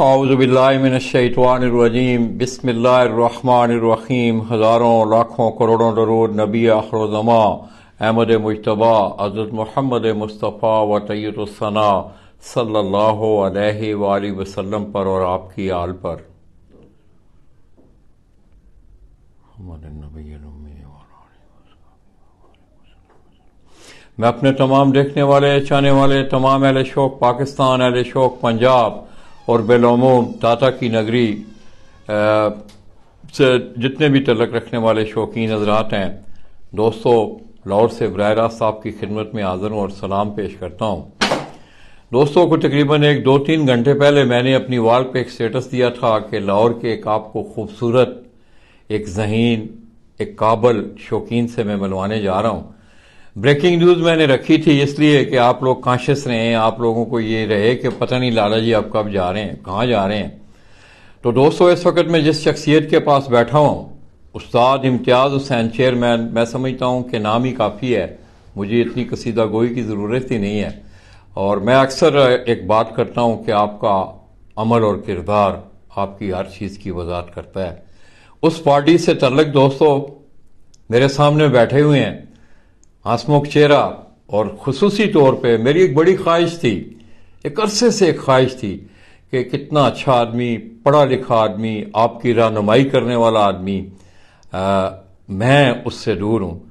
औज़ुबिल्लाहिमिनश्शैतानिर्रजीम बिस्मिल्लाहिर्रहमानिर्रहीम। हज़ारों लाखों करोड़ों दरूद नबी आखिरुज़्ज़मा अहमद मुज्तबा हज़रत मोहम्मद मुस्तफ़ा व तय्यबुस्सना सल्लल्लाहु अलैहि वसल्लम पर और आपकी आल पर। मैं अपने तमाम देखने वाले, चाहने वाले, तमाम अहले शौक़ पाकिस्तान, अहले शौक़ पंजाब और बेलूम दाता की नगरी से जितने भी तल्लक रखने वाले शौकीन हज़रात हैं, दोस्तों, लाहौर से बराह रास्त आपकी खिदमत में हाज़िर हूँ और सलाम पेश करता हूँ। दोस्तों को तकरीबन 1-2-3 घंटे पहले मैंने अपनी वाल पे एक स्टेटस दिया था कि लाहौर के एक आपको खूबसूरत, एक ज़हीन, एक काबल शौकीन से मैं मिलवाने जा रहा हूँ। ब्रेकिंग न्यूज़ मैंने रखी थी इसलिए कि आप लोग कॉन्शियस रहें, आप लोगों को ये रहे कि पता नहीं लाला जी आप कब जा रहे हैं, कहाँ जा रहे हैं। तो दोस्तों, इस वक्त मैं जिस शख्सियत के पास बैठा हूँ, उस्ताद इम्तियाज़ हुसैन चेयरमैन, मैं समझता हूँ कि नाम ही काफ़ी है, मुझे इतनी कसीदा गोई की ज़रूरत ही नहीं है। और मैं अक्सर एक बात करता हूँ कि आपका अमल और किरदार आपकी हर चीज़ की वजाहत करता है। उस पार्टी से तल्लक दोस्तों मेरे सामने बैठे हुए हैं, हंसमुख चेहरा, और खुसूसी तौर पे मेरी एक बड़ी ख्वाहिश थी, एक अरसे से एक ख्वाहिश थी कि कितना अच्छा आदमी, पढ़ा लिखा आदमी, आपकी रहनुमाई करने वाला आदमी, मैं उससे दूर हूँ।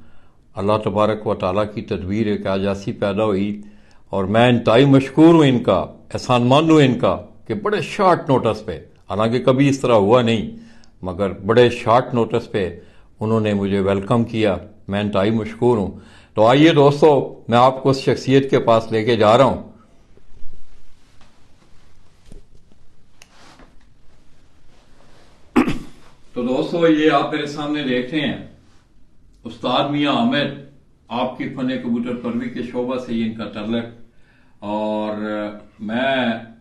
अल्लाह तबारक व तआला की तदबीर एक आज ऐसी पैदा हुई और मैं इंतहाई मशकूर हूँ इनका, एहसानमंद हूँ इनका कि बड़े शॉर्ट नोटिस पे, हालांकि कभी इस तरह हुआ नहीं, मगर बड़े शॉर्ट नोटिस पे उन्होंने मुझे वेलकम किया। मैं इंतहाई मशकूर हूँ। तो आइए दोस्तों, मैं आपको उस शख्सियत के पास लेके जा रहा हूं। तो दोस्तों, ये आप मेरे सामने देख रहे हैं उस्ताद मियां आमिर, आपकी फने कबूतर परवी के शोबा से ये इनका तल्लक। और मैं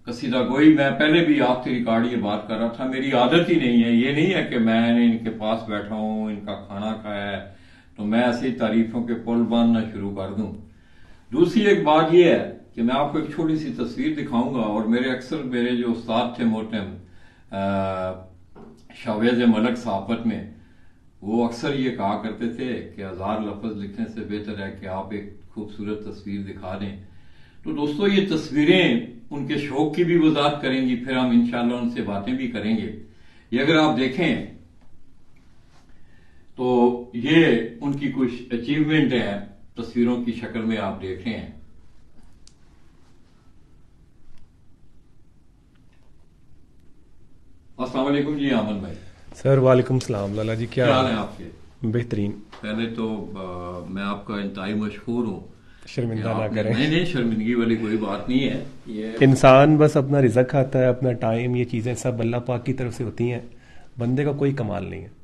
कसीदा गोई, मैं पहले भी आपकी रिकॉर्ड ये बात कर रहा था, मेरी आदत ही नहीं है, ये नहीं है कि मैंने इनके पास बैठा हूं, इनका खाना खाया है तो मैं ऐसी तारीफों के पुल बांधना शुरू कर दूं। दूसरी एक बात यह है कि मैं आपको एक छोटी सी तस्वीर दिखाऊंगा, और मेरे जो उस्ताद थे मोहतरम शावेज मलक सहाफत में, वो अक्सर ये कहा करते थे कि 1000 लफ्ज लिखने से बेहतर है कि आप एक खूबसूरत तस्वीर दिखा दें। तो दोस्तों, ये तस्वीरें उनके शौक की भी वजाहत करेंगी, फिर हम इंशाल्लाह उनसे बातें भी करेंगे। ये अगर आप देखें तो ये उनकी कुछ अचीवमेंट है, तस्वीरों की शक्ल में आप देख रहे हैं। अस्सलाम वालेकुम जी आमन भाई। सर वालेकुम सलाम। लाला जी क्या हाल है आपके? बेहतरीन। पहले तो मैं आपका इंतहाई मशहूर हूँ। शर्मिंदा ना करें। नहीं, शर्मिंदगी वाली कोई बात नहीं है। ये इंसान बस अपना रिज़्क खाता है, अपना टाइम, ये चीज़ें सब अल्लाह पाक की तरफ से होती हैं, बंदे का कोई कमाल नहीं है।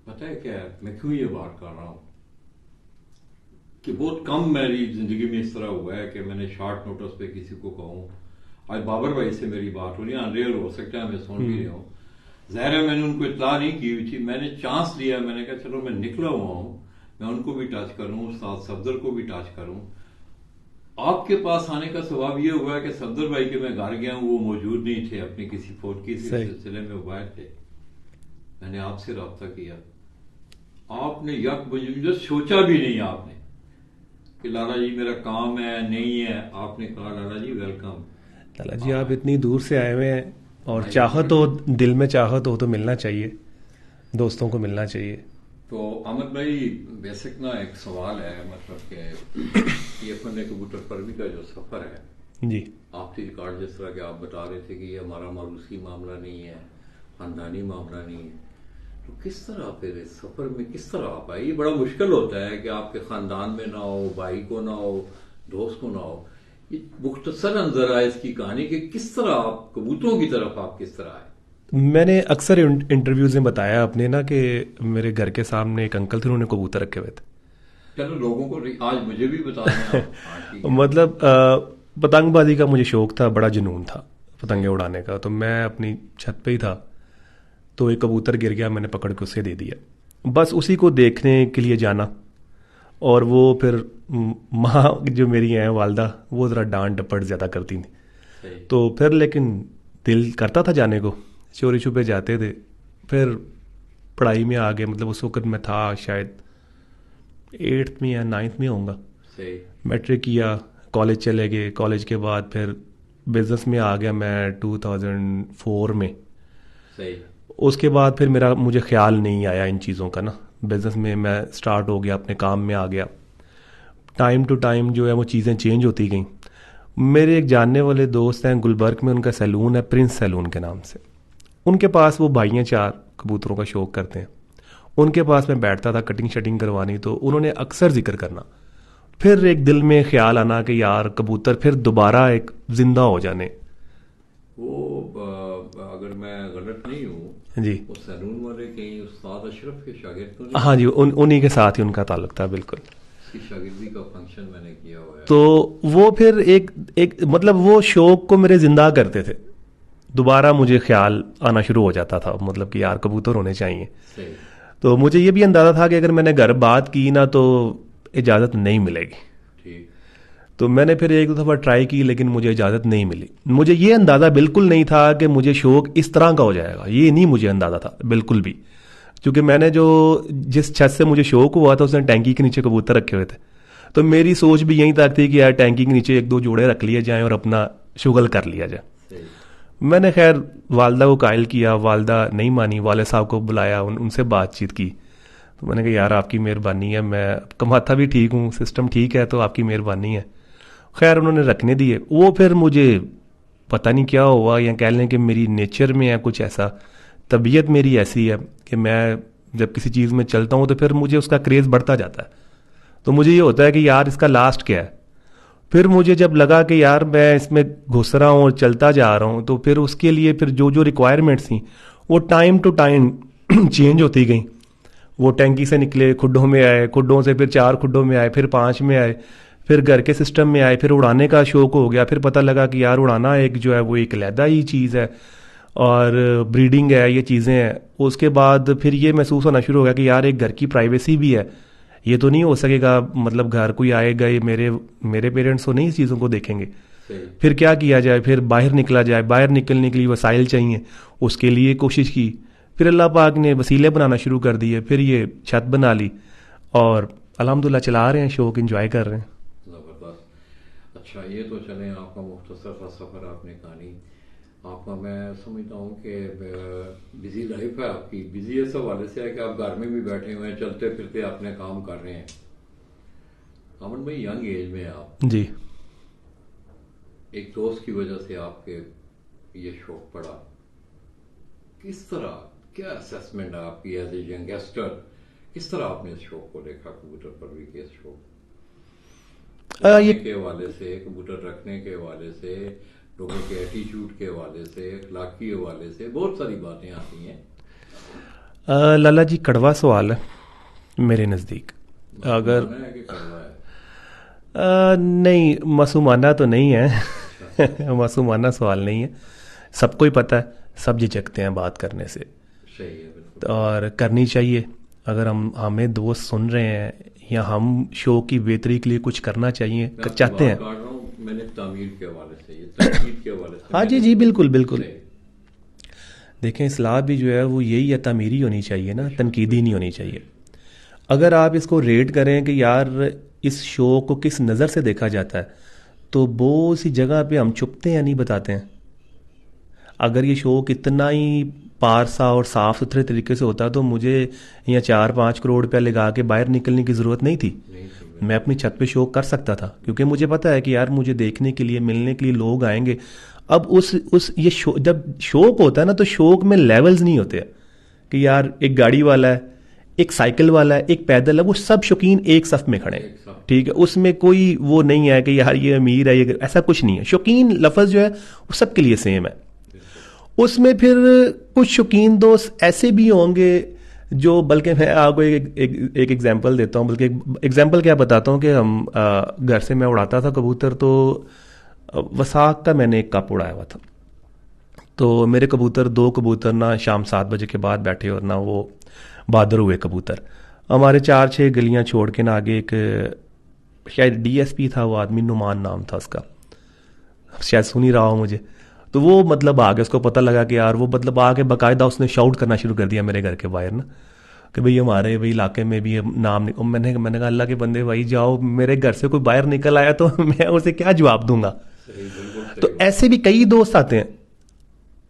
पता है क्या है, मैं क्यों ये बात कर रहा हूँ कि बहुत कम मेरी जिंदगी में इस तरह हुआ है कि मैंने शॉर्ट नोटिस पे किसी को कहूँ। आज बाबर भाई से मेरी बात हो रही है, अनरियल हो सकता है मैं सुन भी रहा हूँ, ज़ाहिर है मैंने उनको इत्तला नहीं की हुई थी, मैंने चांस लिया, मैंने कहा चलो मैं निकला हुआ हूँ, मैं उनको भी टच करूँ, उस्ताद सफदर को भी टच करूँ। आपके पास आने का स्वभाव ये हुआ है कि सफदर भाई के मैं घर गया हूँ, वो मौजूद नहीं थे, अपनी किसी फौज के सिलसिले में बाहर थे, मैंने आपसे रब्ता किया, आपने यक मुझे सोचा भी नहीं आपने कि लाला जी मेरा काम है, नहीं है, आपने कहा लाला जी वेलकम। लाला जी आप इतनी दूर से आए हुए हैं और चाहत हो, दिल में चाहत हो तो मिलना चाहिए, दोस्तों को मिलना चाहिए। तो अहमद भाई, बेसिक ना एक सवाल है, मतलब कि ये फन कबूतर परवी का जो सफर है जी, आपकी रिकॉर्ड जिस तरह के आप बता रहे थे कि ये हमारा मारूसी मामला नहीं है, खानदानी मामला नहीं है, तो किस तरह फिर इस सफर में किस तरह आप आए? ये बड़ा मुश्किल होता है कि आपके खानदान में ना हो, भाई को ना हो, दोस्त को ना हो। ये मुख्तसर अंदर आए इसकी कहानी कि किस तरह आप कबूतरों की तरफ आप किस तरह आए? मैंने अक्सर इंटरव्यूज में बताया अपने ना कि मेरे घर के सामने एक अंकल थे, उन्होंने कबूतर रखे हुए थे। चलो लोगों को आज मुझे भी बता दें। मतलब पतंगबाजी का मुझे शौक था, बड़ा जुनून था पतंगे उड़ाने का, तो मैं अपनी छत पे ही था, तो एक कबूतर गिर गया, मैंने पकड़ के उसे दे दिया, बस उसी को देखने के लिए जाना। और वो फिर माँ जो मेरी हैं वालदा, वो ज़रा डांट डपट ज़्यादा करती थी, सही। तो फिर लेकिन दिल करता था जाने को, चोरी छुपे जाते थे। फिर पढ़ाई में आ गए, मतलब उस वक्त मैं था शायद 8th में या 9th में होऊंगा। सही। मैट्रिक किया, कॉलेज चले गए, कॉलेज के बाद फिर बिजनेस में आ गया मैं 2004 में। सही। उसके बाद फिर मुझे ख्याल नहीं आया इन चीज़ों का ना, बिजनेस में मैं स्टार्ट हो गया, अपने काम में आ गया। टाइम टू टाइम जो है वो चीज़ें चेंज होती गई। मेरे एक जानने वाले दोस्त हैं गुलबर्ग में, उनका सैलून है प्रिंस सैलून के नाम से। उनके पास वो भाइयाँ 4 कबूतरों का शौक़ करते हैं। उनके पास मैं बैठता था कटिंग शटिंग करवानी, तो उन्होंने अक्सर जिक्र करना। फिर एक दिल में ख्याल आना कि यार कबूतर फिर दोबारा एक जिंदा हो जाने। वो अगर मैं गलत नहीं हूँ जी वो सैलून वाले कहीं उस्ताद अशरफ के शागिर्द तो नहीं? हाँ जी, उन्हीं के साथ ही उनका ताल्लुक था बिल्कुल। इसकी शागिर्दी का फंक्शन मैंने किया हुआ है। तो वो फिर एक मतलब वो शौक को मेरे जिंदा करते थे। दोबारा मुझे ख्याल आना शुरू हो जाता था, मतलब कि यार कबूतर होने चाहिए। सही। तो मुझे ये भी अंदाज़ा था कि अगर मैंने घर बात की ना तो इजाज़त नहीं मिलेगी। ठीक। तो मैंने फिर 1-2 दफ़ा ट्राई की, लेकिन मुझे इजाज़त नहीं मिली। मुझे ये अंदाज़ा बिल्कुल नहीं था कि मुझे शौक़ इस तरह का हो जाएगा, ये नहीं मुझे अंदाज़ा था बिल्कुल भी। क्योंकि मैंने जिस छत से मुझे शौक़ हुआ था उसने टैंकी के नीचे कबूतर रखे हुए थे। तो मेरी सोच भी यहीं तक थी कि यार टैंकी के नीचे 1-2 जोड़े रख लिए जाएँ और अपना शुगल कर लिया जाए। सही। मैंने खैर वालदा को कायल किया, वालदा नहीं मानी, वाले साहब को बुलाया, उनसे बातचीत की। तो मैंने कहा यार आपकी मेहरबानी है, मैं कमाता भी ठीक हूँ, सिस्टम ठीक है, तो आपकी मेहरबानी है। खैर उन्होंने रखने दिए। वो फिर मुझे पता नहीं क्या हुआ, या कह लें कि मेरी नेचर में है कुछ ऐसा, तबीयत मेरी ऐसी है कि मैं जब किसी चीज़ में चलता हूँ तो फिर मुझे उसका क्रेज़ बढ़ता जाता है। तो मुझे ये होता है कि यार इसका लास्ट क्या है। फिर मुझे जब लगा कि यार मैं इसमें घुस रहा हूँ और चलता जा रहा हूँ, तो फिर उसके लिए फिर जो जो रिक्वायरमेंट्स थी वो टाइम टू टाइम चेंज होती गई। वो टैंकी से निकले, खुड्डों में आए, खुड्डों से फिर 4 खुड्डों में आए, फिर 5 में आए, फिर घर के सिस्टम में आए, फिर उड़ाने का शौक़ हो गया। फिर पता लगा कि यार उड़ाना एक जो है वो एक अलहदा ही चीज़ है, और ब्रीडिंग है, ये चीज़ें हैं। उसके बाद फिर ये महसूस होना शुरू हो गया कि यार एक घर की प्राइवेसी भी है, ये तो नहीं हो सकेगा, मतलब घर कोई आएगा, ये मेरे पेरेंट्स तो नहीं इस चीज़ों को देखेंगे। फिर क्या किया जाए, फिर बाहर निकला जाए, बाहर निकलने के लिए वसाइल चाहिए, उसके लिए कोशिश की। फिर अल्लाह पाक ने वसीले बनाना शुरू कर दिए, फिर ये छत बना ली और अल्हम्दुलिल्लाह चला रहे हैं, शौक़ एंजॉय कर रहे हैं। ज़बरदस्त। अच्छा, ये तो चलें आपका मुख्तसर सा सफ़र, आपने कहानी आपका, मैं समझता हूँ कि बिजी लाइफ है आपकी। बिजी इस हवाले से है कि आप घर में भी बैठे हुए हैं, चलते फिरते अपने काम कर रहे हैं। अमन भाई, यंग एज में आप जी, एक दोस्त की वजह से आपके ये शौक पड़ा, किस तरह, क्या असेसमेंट है आपकी एज ए यंगस्टर, किस तरह आपने इस शौक को देखा, कबूतर परवरी के इस शौक के हवाले से, कबूतर रखने के हवाले से, लोगों के एटीट्यूड के हवाले से, अखलाकी हवाले से, बहुत सारी बातें आती हैं। लाला जी कड़वा सवाल है मेरे नज़दीक। अगर नहीं, मासूमाना तो नहीं है मासूमाना सवाल नहीं है, सबको ही पता है, सब झिझकते हैं बात करने से। सही है, बिल्कुल। और करनी चाहिए। अगर हमें दोस्त सुन रहे हैं या हम शो की बेहतरी के लिए कुछ करना चाहिए चाहते हैं, मैंने तामीर के हवाले से, ये तनकीद के हवाले से। हाँ जी जी, बिल्कुल बिल्कुल। देखें, इस्लाह भी जो है वो यही है, तामीरी होनी चाहिए ना, तनकीदी नहीं होनी चाहिए। अगर आप इसको रेट करें कि यार इस शो को किस नज़र से देखा जाता है, तो बहुत सी जगह पे हम छुपते हैं या नहीं बताते हैं। अगर ये शो कितना ही पारसा और साफ़ सुथरे तरीके से होता तो मुझे यहाँ 4-5 करोड़ रुपया लगा के बाहर निकलने की ज़रूरत नहीं थी। मैं अपनी छत पे शो कर सकता था, क्योंकि मुझे पता है कि यार मुझे देखने के लिए, मिलने के लिए लोग आएंगे। अब ये शो, जब शौक होता है ना, तो शौक में लेवल्स नहीं होते हैं कि यार एक गाड़ी वाला है, एक साइकिल वाला है, एक पैदल है, वो सब शौकीन एक सफ में खड़े हैं, ठीक है। उसमें कोई वो नहीं है कि यार ये अमीर है, ये ऐसा कुछ नहीं है। शौकीन लफ्ज़ जो है वो सबके लिए सेम है। उसमें फिर कुछ शौकीन दोस्त ऐसे भी होंगे जो, बल्कि मैं आपको एक एग्जांपल देता हूँ, बल्कि एग्जांपल क्या बताता हूँ कि हम घर से मैं उड़ाता था कबूतर, तो वसाख का मैंने एक कप उड़ाया हुआ था। तो मेरे कबूतर 2 कबूतर ना शाम 7 बजे के बाद बैठे और ना वो बहादुर हुए कबूतर। हमारे 4-6 गलियां छोड़ के ना आगे एक शायद DSP था, वो आदमी, नुमान नाम था उसका। शायद सुन ही रहा हो मुझे। तो वो मतलब आगे उसको पता लगा कि यार वो मतलब आगे बाकायदा उसने शाउट करना शुरू कर दिया मेरे घर के बाहर ना, कि भाई हमारे भाई इलाके में भी ये नाम नहीं। मैंने कहा अल्लाह के बंदे भाई जाओ, मेरे घर से कोई बाहर निकल आया तो मैं उसे क्या जवाब दूंगा। तो ऐसे भी कई दोस्त आते हैं।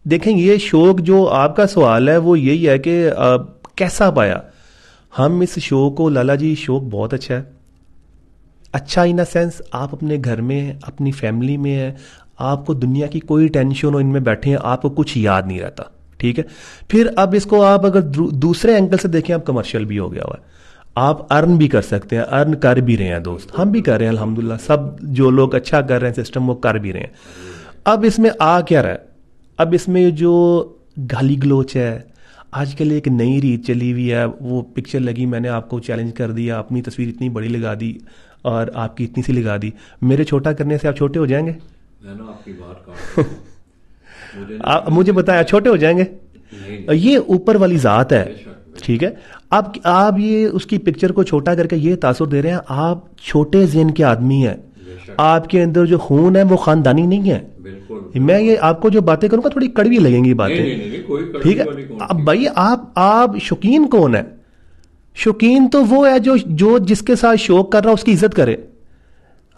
देखें ये शौक जो आपका सवाल है वो यही है कि कैसा पाया हम इस शो को। लाला जी शौक बहुत अच्छा है, अच्छा इन अ सेंस आप अपने घर में अपनी फैमिली में है, आपको दुनिया की कोई टेंशन हो, इनमें बैठे हैं आपको कुछ याद नहीं रहता, ठीक है। फिर अब इसको आप अगर दूसरे एंगल से देखें, आप कमर्शियल भी हो गया हुआ है, आप अर्न भी कर सकते हैं, अर्न कर भी रहे हैं दोस्त, हम भी कर रहे हैं अल्हम्दुलिल्लाह, सब जो लोग अच्छा कर रहे हैं सिस्टम वो कर भी रहे हैं। अब इसमें आ क्या रहा है, अब इसमें जो गाली गलोच है, आजकल एक नई रीत चली हुई है, वो पिक्चर लगी मैंने आपको चैलेंज कर दिया, अपनी तस्वीर इतनी बड़ी लगा दी और आपकी इतनी सी लगा दी, मेरे छोटा करने से आप छोटे हो जाएंगे? मैं ना आपकी बात काट रहा हूं। मुझे बताया छोटे हो जाएंगे? नहीं। ये ऊपर वाली ज़ात है, बेशक। ठीक है। आप ये उसकी पिक्चर को छोटा करके ये तासुर दे रहे हैं आप छोटे ज़हन के आदमी हैं, आपके अंदर जो खून है वो खानदानी नहीं है। बिल्कुल। मैं ये आपको जो बातें करूंगा थोड़ी कड़वी लगेंगी बातें, नहीं, कोई कड़वी ठीक है। वाली कौन अब सी? भाई आप शौकीन कौन है? शौकीन तो वो है जो जिसके साथ शौक कर रहा है उसकी इज्जत करे।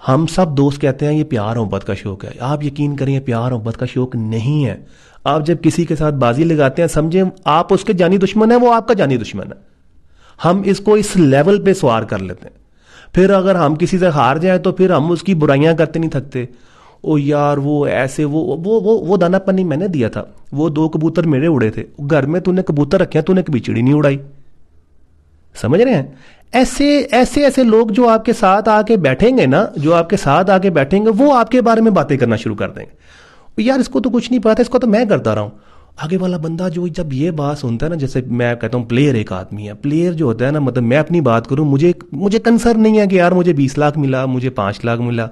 हम सब दोस्त कहते हैं ये प्यार मोहब्बत का शौक है, आप यकीन करें ये प्यार मोहब्बत का शौक नहीं है। आप जब किसी के साथ बाजी लगाते हैं समझे आप उसके जानी दुश्मन है, वो आपका जानी दुश्मन है। हम इसको इस लेवल पे सवार कर लेते हैं। फिर अगर हम किसी से हार जाए तो फिर हम उसकी बुराइयां करते नहीं थकते। ओ यार वो ऐसे वो दानापन नहीं मैंने दिया था, वो 2 कबूतर मेरे उड़े थे, घर में तूने कबूतर रखे हैं, तूने कभी चिड़ी नहीं उड़ाई। समझ रहे हैं? ऐसे लोग जो आपके साथ आके बैठेंगे ना, जो आपके साथ आके बैठेंगे वो आपके बारे में बातें करना शुरू कर देंगे। यार इसको तो कुछ नहीं पता, इसको तो मैं करता रहा हूं। आगे वाला बंदा जो जब ये बात सुनता है ना, जैसे मैं कहता हूं प्लेयर एक आदमी है, प्लेयर जो होता है ना, मतलब मैं अपनी बात करूं, मुझे कंसर्न नहीं है कि यार मुझे 20 लाख मिला, मुझे 5 लाख मिला,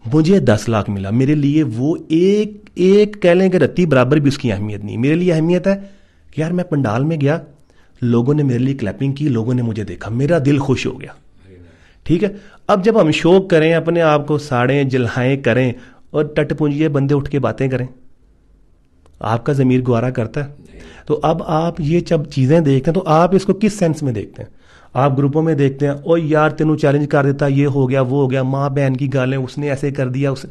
मुझे 10 लाख मिला, मेरे लिए वो एक कह लें कि रत्ती बराबर भी उसकी अहमियत नहीं। मेरे लिए अहमियत है कि यार मैं पंडाल में गया, लोगों ने मेरे लिए क्लैपिंग की, लोगों ने मुझे देखा, मेरा दिल खुश हो गया, ठीक है। अब जब हम शौक करें, अपने आप को साड़ें जल्हाएं करें और टटपुंजिए बंदे उठ के बातें करें, आपका ज़मीर गुवारा करता है? तो अब आप ये जब चीज़ें देखते हैं तो आप इसको किस सेंस में देखते हैं? आप ग्रुपों में देखते हैं ओ यार तेनू चैलेंज कर देता, ये हो गया वो हो गया, माँ बहन की गालें, उसने ऐसे कर दिया उस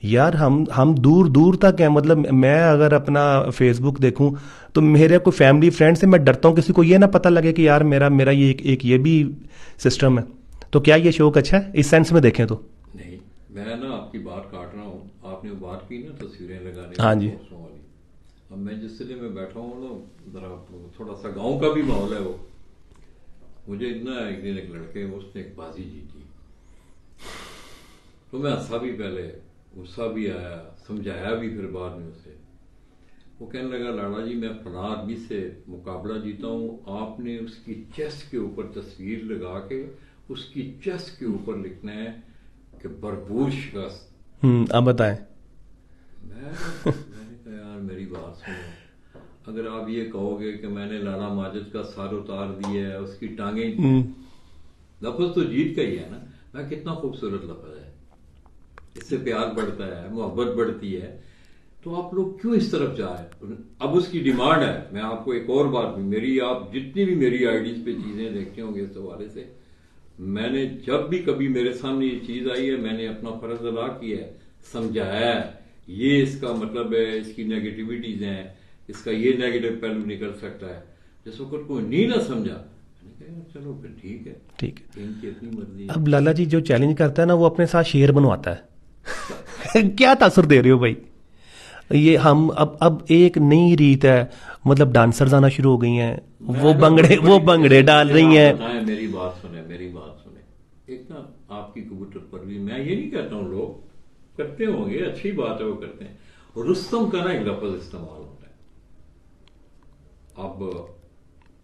यार हम दूर दूर तक हैं। मतलब मैं अगर अपना फेसबुक देखूं तो मेरे कोई फैमिली फ्रेंड से मैं डरता हूं किसी को ये ना पता लगे कि यार मेरा ये एक ये भी सिस्टम है। तो क्या ये शौक अच्छा है इस सेंस में देखें तो? नहीं, मैं ना आपकी बात काट रहा हूँ। आपने बात की ना तस्वीरें लगाने हाँ जी। दोस्तों वाली, अब मैं जिस जिले में बैठा हूँ ना, जरा थोड़ा सा गांव का भी माहौल है वो। मुझे इतना एक दिन एक लड़के उसने एक बाजी जीती, तो मैं हंसा भी, पहले गुस्सा भी आया, समझाया भी फिर बाद में उसे। वो कहने लगा लाला जी मैं फला आदमी से मुकाबला जीता हूँ, आपने उसकी चेस्ट के ऊपर तस्वीर लगा के उसकी चेस्ट के ऊपर लिखना है कि भरपूर शिकस्त। अब बताएं। मैंने कहा यार मेरी बात सुनो, अगर आप ये कहोगे कि मैंने लाला माजिद का सर उतार दिया है, उसकी टांगे, लफ्ज तो जीत का ही है ना। मैं कितना खूबसूरत लफ्ज है, इससे प्यार बढ़ता है, मोहब्बत बढ़ती है, तो आप लोग क्यों इस तरफ जाए? अब उसकी डिमांड है। मैं आपको एक और बात भी, मेरी आप जितनी भी मेरी आईडीज पे चीजें देखते होंगे इस हवाले से, मैंने जब भी कभी मेरे सामने ये चीज आई है मैंने अपना फर्ज अदा किया है, समझाया है, ये इसका मतलब है, इसकी नेगेटिविटीज हैं, इसका ये नेगेटिव पहलू निकल सकता है। जिस वक्त कोई नहीं ना समझा, मैंने कहा चलो फिर ठीक है, ठीक है, इनकी अपनी मर्जी है। अब लाला जी जो चैलेंज करता है ना वो अपने साथ शेर बनवाता है क्या तासुर दे रहे हो भाई? ये हम अब एक नई रीत है, मतलब डांसर्स आना शुरू हो गई हैं, वो बंगड़े डाल रही हैं। मेरी बात सुने, एक ना आपकी कबूतर पर भी, मैं ये नहीं कहता हूँ, लोग करते होंगे, अच्छी बात है वो करते हैं, रुस्तम का ना एक लफ्ज इस्तेमाल होता है। अब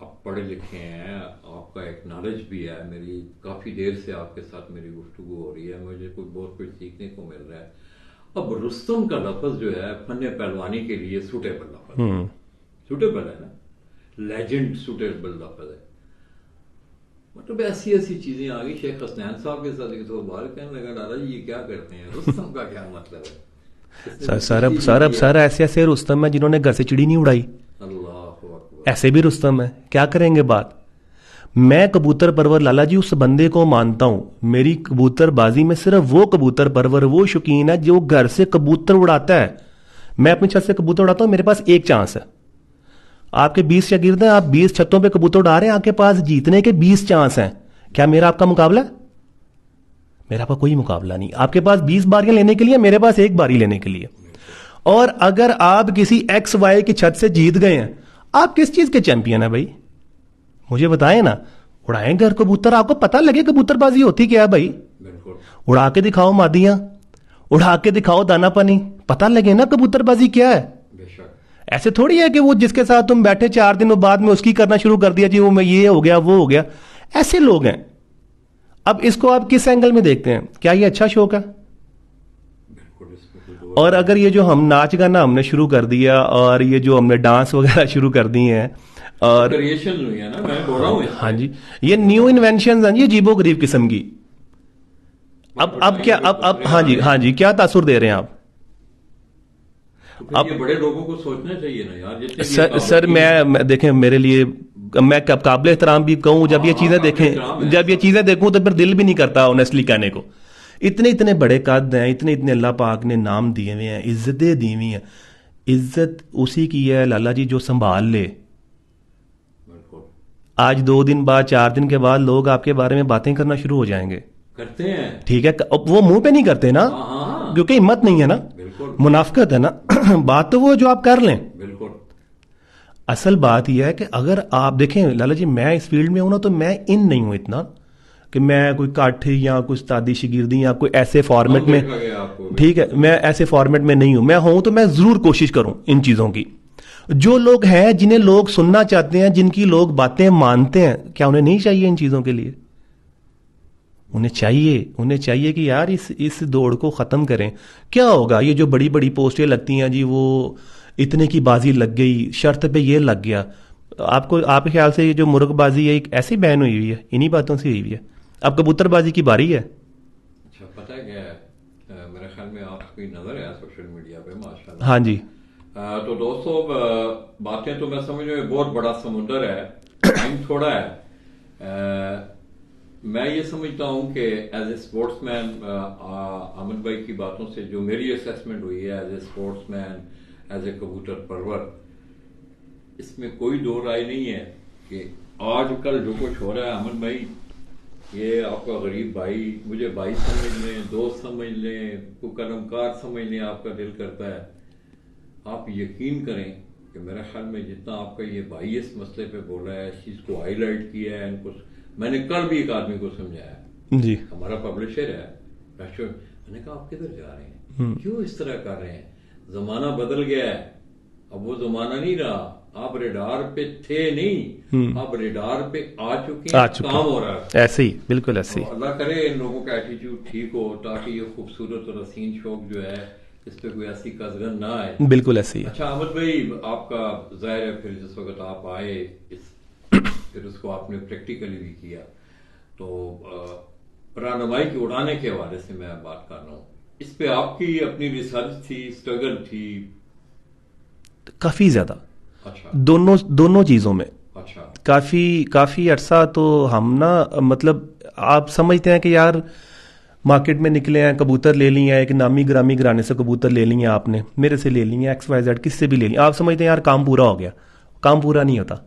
आप पढ़े लिखे हैं, आपका एक नॉलेज भी है, मेरी काफी देर से आपके साथ मेरी गुफ्तगू हो रही है, मुझे बहुत कुछ सीखने को मिल रहा है। अब रुस्तम का लफ्ज जो है फन पहलवानी के लिए सुटेबल लफ्ज, सुटेबल है ना, लेजेंड सुटेबल लफ्ज है। मतलब ऐसी ऐसी चीजें आ गई। शेख हसनैन साहब के साथ एक तो बार कहने लगा लाला जी ये क्या करते हैं, रुस्तम का क्या मतलब है? सर ऐसे ऐसे रुस्तम है जिन्होंने घर से चिड़ी नहीं उड़ाई, अल्लाह अकबर। ऐसे भी रुस्तम है, क्या करेंगे बात। मैं कबूतर परवर लाला जी उस बंदे को मानता हूं, मेरी कबूतरबाजी में सिर्फ वो कबूतर परवर, वो शौकीन है जो घर से कबूतर उड़ाता है। मैं अपनी छत से कबूतर उड़ाता हूं, मेरे पास एक चांस है। आपके 20 शागिर्द हैं, आप 20 छतों पे कबूतर उड़ा रहे हैं, आपके पास जीतने के 20 चांस हैं। क्या मेरा आपका मुकाबला है? मेरा आपका कोई मुकाबला नहीं। आपके पास 20 बारियां लेने के लिए, मेरे पास एक बारी लेने के लिए। और अगर आप किसी एक्स वाई की छत से जीत गए हैं, आप किस चीज के चैंपियन है भाई? मुझे बताएं ना। उड़ाएं घर कबूतर, आपको पता लगे कबूतरबाजी होती क्या है भाई। बिल्कुल। उड़ा के दिखाओ मादियां, उड़ा के दिखाओ दाना पानी, पता लगे ना कबूतरबाजी क्या है। बेशक। ऐसे थोड़ी है कि वो जिसके साथ तुम बैठे 4 दिन बाद में उसकी करना शुरू कर दिया जी, वो मैं ये हो गया वो हो गया। ऐसे लोग हैं। अब इसको आप किस एंगल में देखते हैं? क्या ये अच्छा शौक है? बिल्कुल, इसमें कोई दो और अगर ये जो हम नाच गाना हमने शुरू कर दिया और ये जो हमने डांस वगैरह शुरू कर दिए हैं और क्रिएशन हुई है ना, मैं बोल रहा हूँ इससे। हाँ जी, ये न्यू इन्वेंशन हैं, ये अजीबो गरीब किस्म की। अब क्या, अब हाँ जी क्या तासुर दे रहे हैं आप? तो फिर ये बड़े लोगों को सोचना चाहिए ना यार, जितने भी सर मैं देखें, मेरे लिए मैं काबिल एहतराम भी कहूँ, जब ये चीजें देखें, जब ये चीजें देखूं तो फिर दिल भी नहीं करता ऑनेस्टली कहने को। इतने इतने बड़े कद हैं, इतने इतने अल्लाह पाक ने नाम दिए हुए हैं, इज्जतें दी हुई हैं। इज्जत उसी की है लाला जी जो संभाल ले। बिल्कुल आज 2 दिन बाद 4 दिन के बाद लोग आपके बारे में बातें करना शुरू हो जाएंगे। करते हैं। ठीक है, अब वो मुंह पे नहीं करते ना, हाँ। क्योंकि हिम्मत नहीं है ना, बिल्कुल। मुनाफकत है ना। बात तो वो जो आप कर लें। बिल्कुल। असल बात यह है कि अगर आप देखें लाला जी, मैं इस फील्ड में हूं ना, तो मैं इन नहीं हूं इतना कि मैं कोई काठी या कुछ तादी शिगिर्दी या कोई ऐसे फॉर्मेट में, देखा गया आपको। ठीक है, मैं ऐसे फॉर्मेट में नहीं हूं। मैं हूं तो मैं जरूर कोशिश करूं इन चीजों की। जो लोग हैं जिन्हें लोग सुनना चाहते हैं, जिनकी लोग बातें मानते हैं, क्या उन्हें नहीं चाहिए इन चीजों के लिए? उन्हें चाहिए कि यार इस दौड़ को खत्म करें। क्या होगा, ये जो बड़ी बड़ी पोस्टें लगती हैं जी, वो इतने की बाजी लग गई, शर्त पे ये लग गया। आपके ख्याल से ये जो मुर्गबाजी है एक ऐसी बैन हुई हुई है, इन्हीं बातों से हुई हुई है। अब कबूतरबाजी की बारी है। अच्छा, पता है क्या है, मेरे ख्याल में आपकी नजर है सोशल मीडिया पे, माशाल्लाह। हाँ जी। तो दोस्तों, बातें तो मैं समझ रहा हूँ बहुत बड़ा समुंदर है, टाइम थोड़ा है। मैं ये समझता हूँ कि एज ए स्पोर्ट्समैन, अमन भाई की बातों से जो मेरी असेसमेंट हुई है as a sportsman, as a कबूतर परवर, इसमें कोई दो राय नहीं है कि आजकल जो कुछ हो रहा है, अमन भाई, ये आपका गरीब भाई, मुझे भाई समझ लें, दोस्त समझ लें, को कलमकार समझ लें, आपका दिल करता है। आप यकीन करें कि मेरे ख्याल में जितना आपका ये भाई इस मसले पे बोल रहा है, इस चीज को हाईलाइट किया है, इनको मैंने कल भी एक आदमी को समझाया जी, हमारा पब्लिशर है, मैंने कहा आप किधर जा रहे हैं, क्यों इस तरह कर रहे हैं, जमाना बदल गया है, अब वो जमाना नहीं रहा, आप रेडार पे थे नहीं, आप रेडार पे आ चुके हैं, काम हो रहा है। ऐसे ही, बिल्कुल ऐसे ही। अल्लाह करे इन लोगों का एटीट्यूड ठीक हो, ताकि ये खूबसूरत और हसीन शौक जो है इस पे कोई ऐसी कजगन ना आए। बिल्कुल ऐसे ही। अच्छा अहमद भाई, आपका जाहिर है फिर जिस वक्त आप आए फिर उसको आपने प्रैक्टिकली भी किया, तो रहनुमाई के उड़ाने के हवाले से मैं बात कर रहा हूँ, इस पे आपकी अपनी रिसर्च थी, स्ट्रगल थी? काफी ज्यादा। अच्छा। दोनों चीजों में। अच्छा। काफी अरसा तो हम ना, मतलब आप समझते हैं कि यार मार्केट में निकले हैं, कबूतर ले लिए, एक नामी ग्रामी घराने से कबूतर ले लिए आपने, मेरे से ले लिए, XYZ किससे भी ले लिए, आप समझते हैं यार काम पूरा हो गया। काम पूरा नहीं होता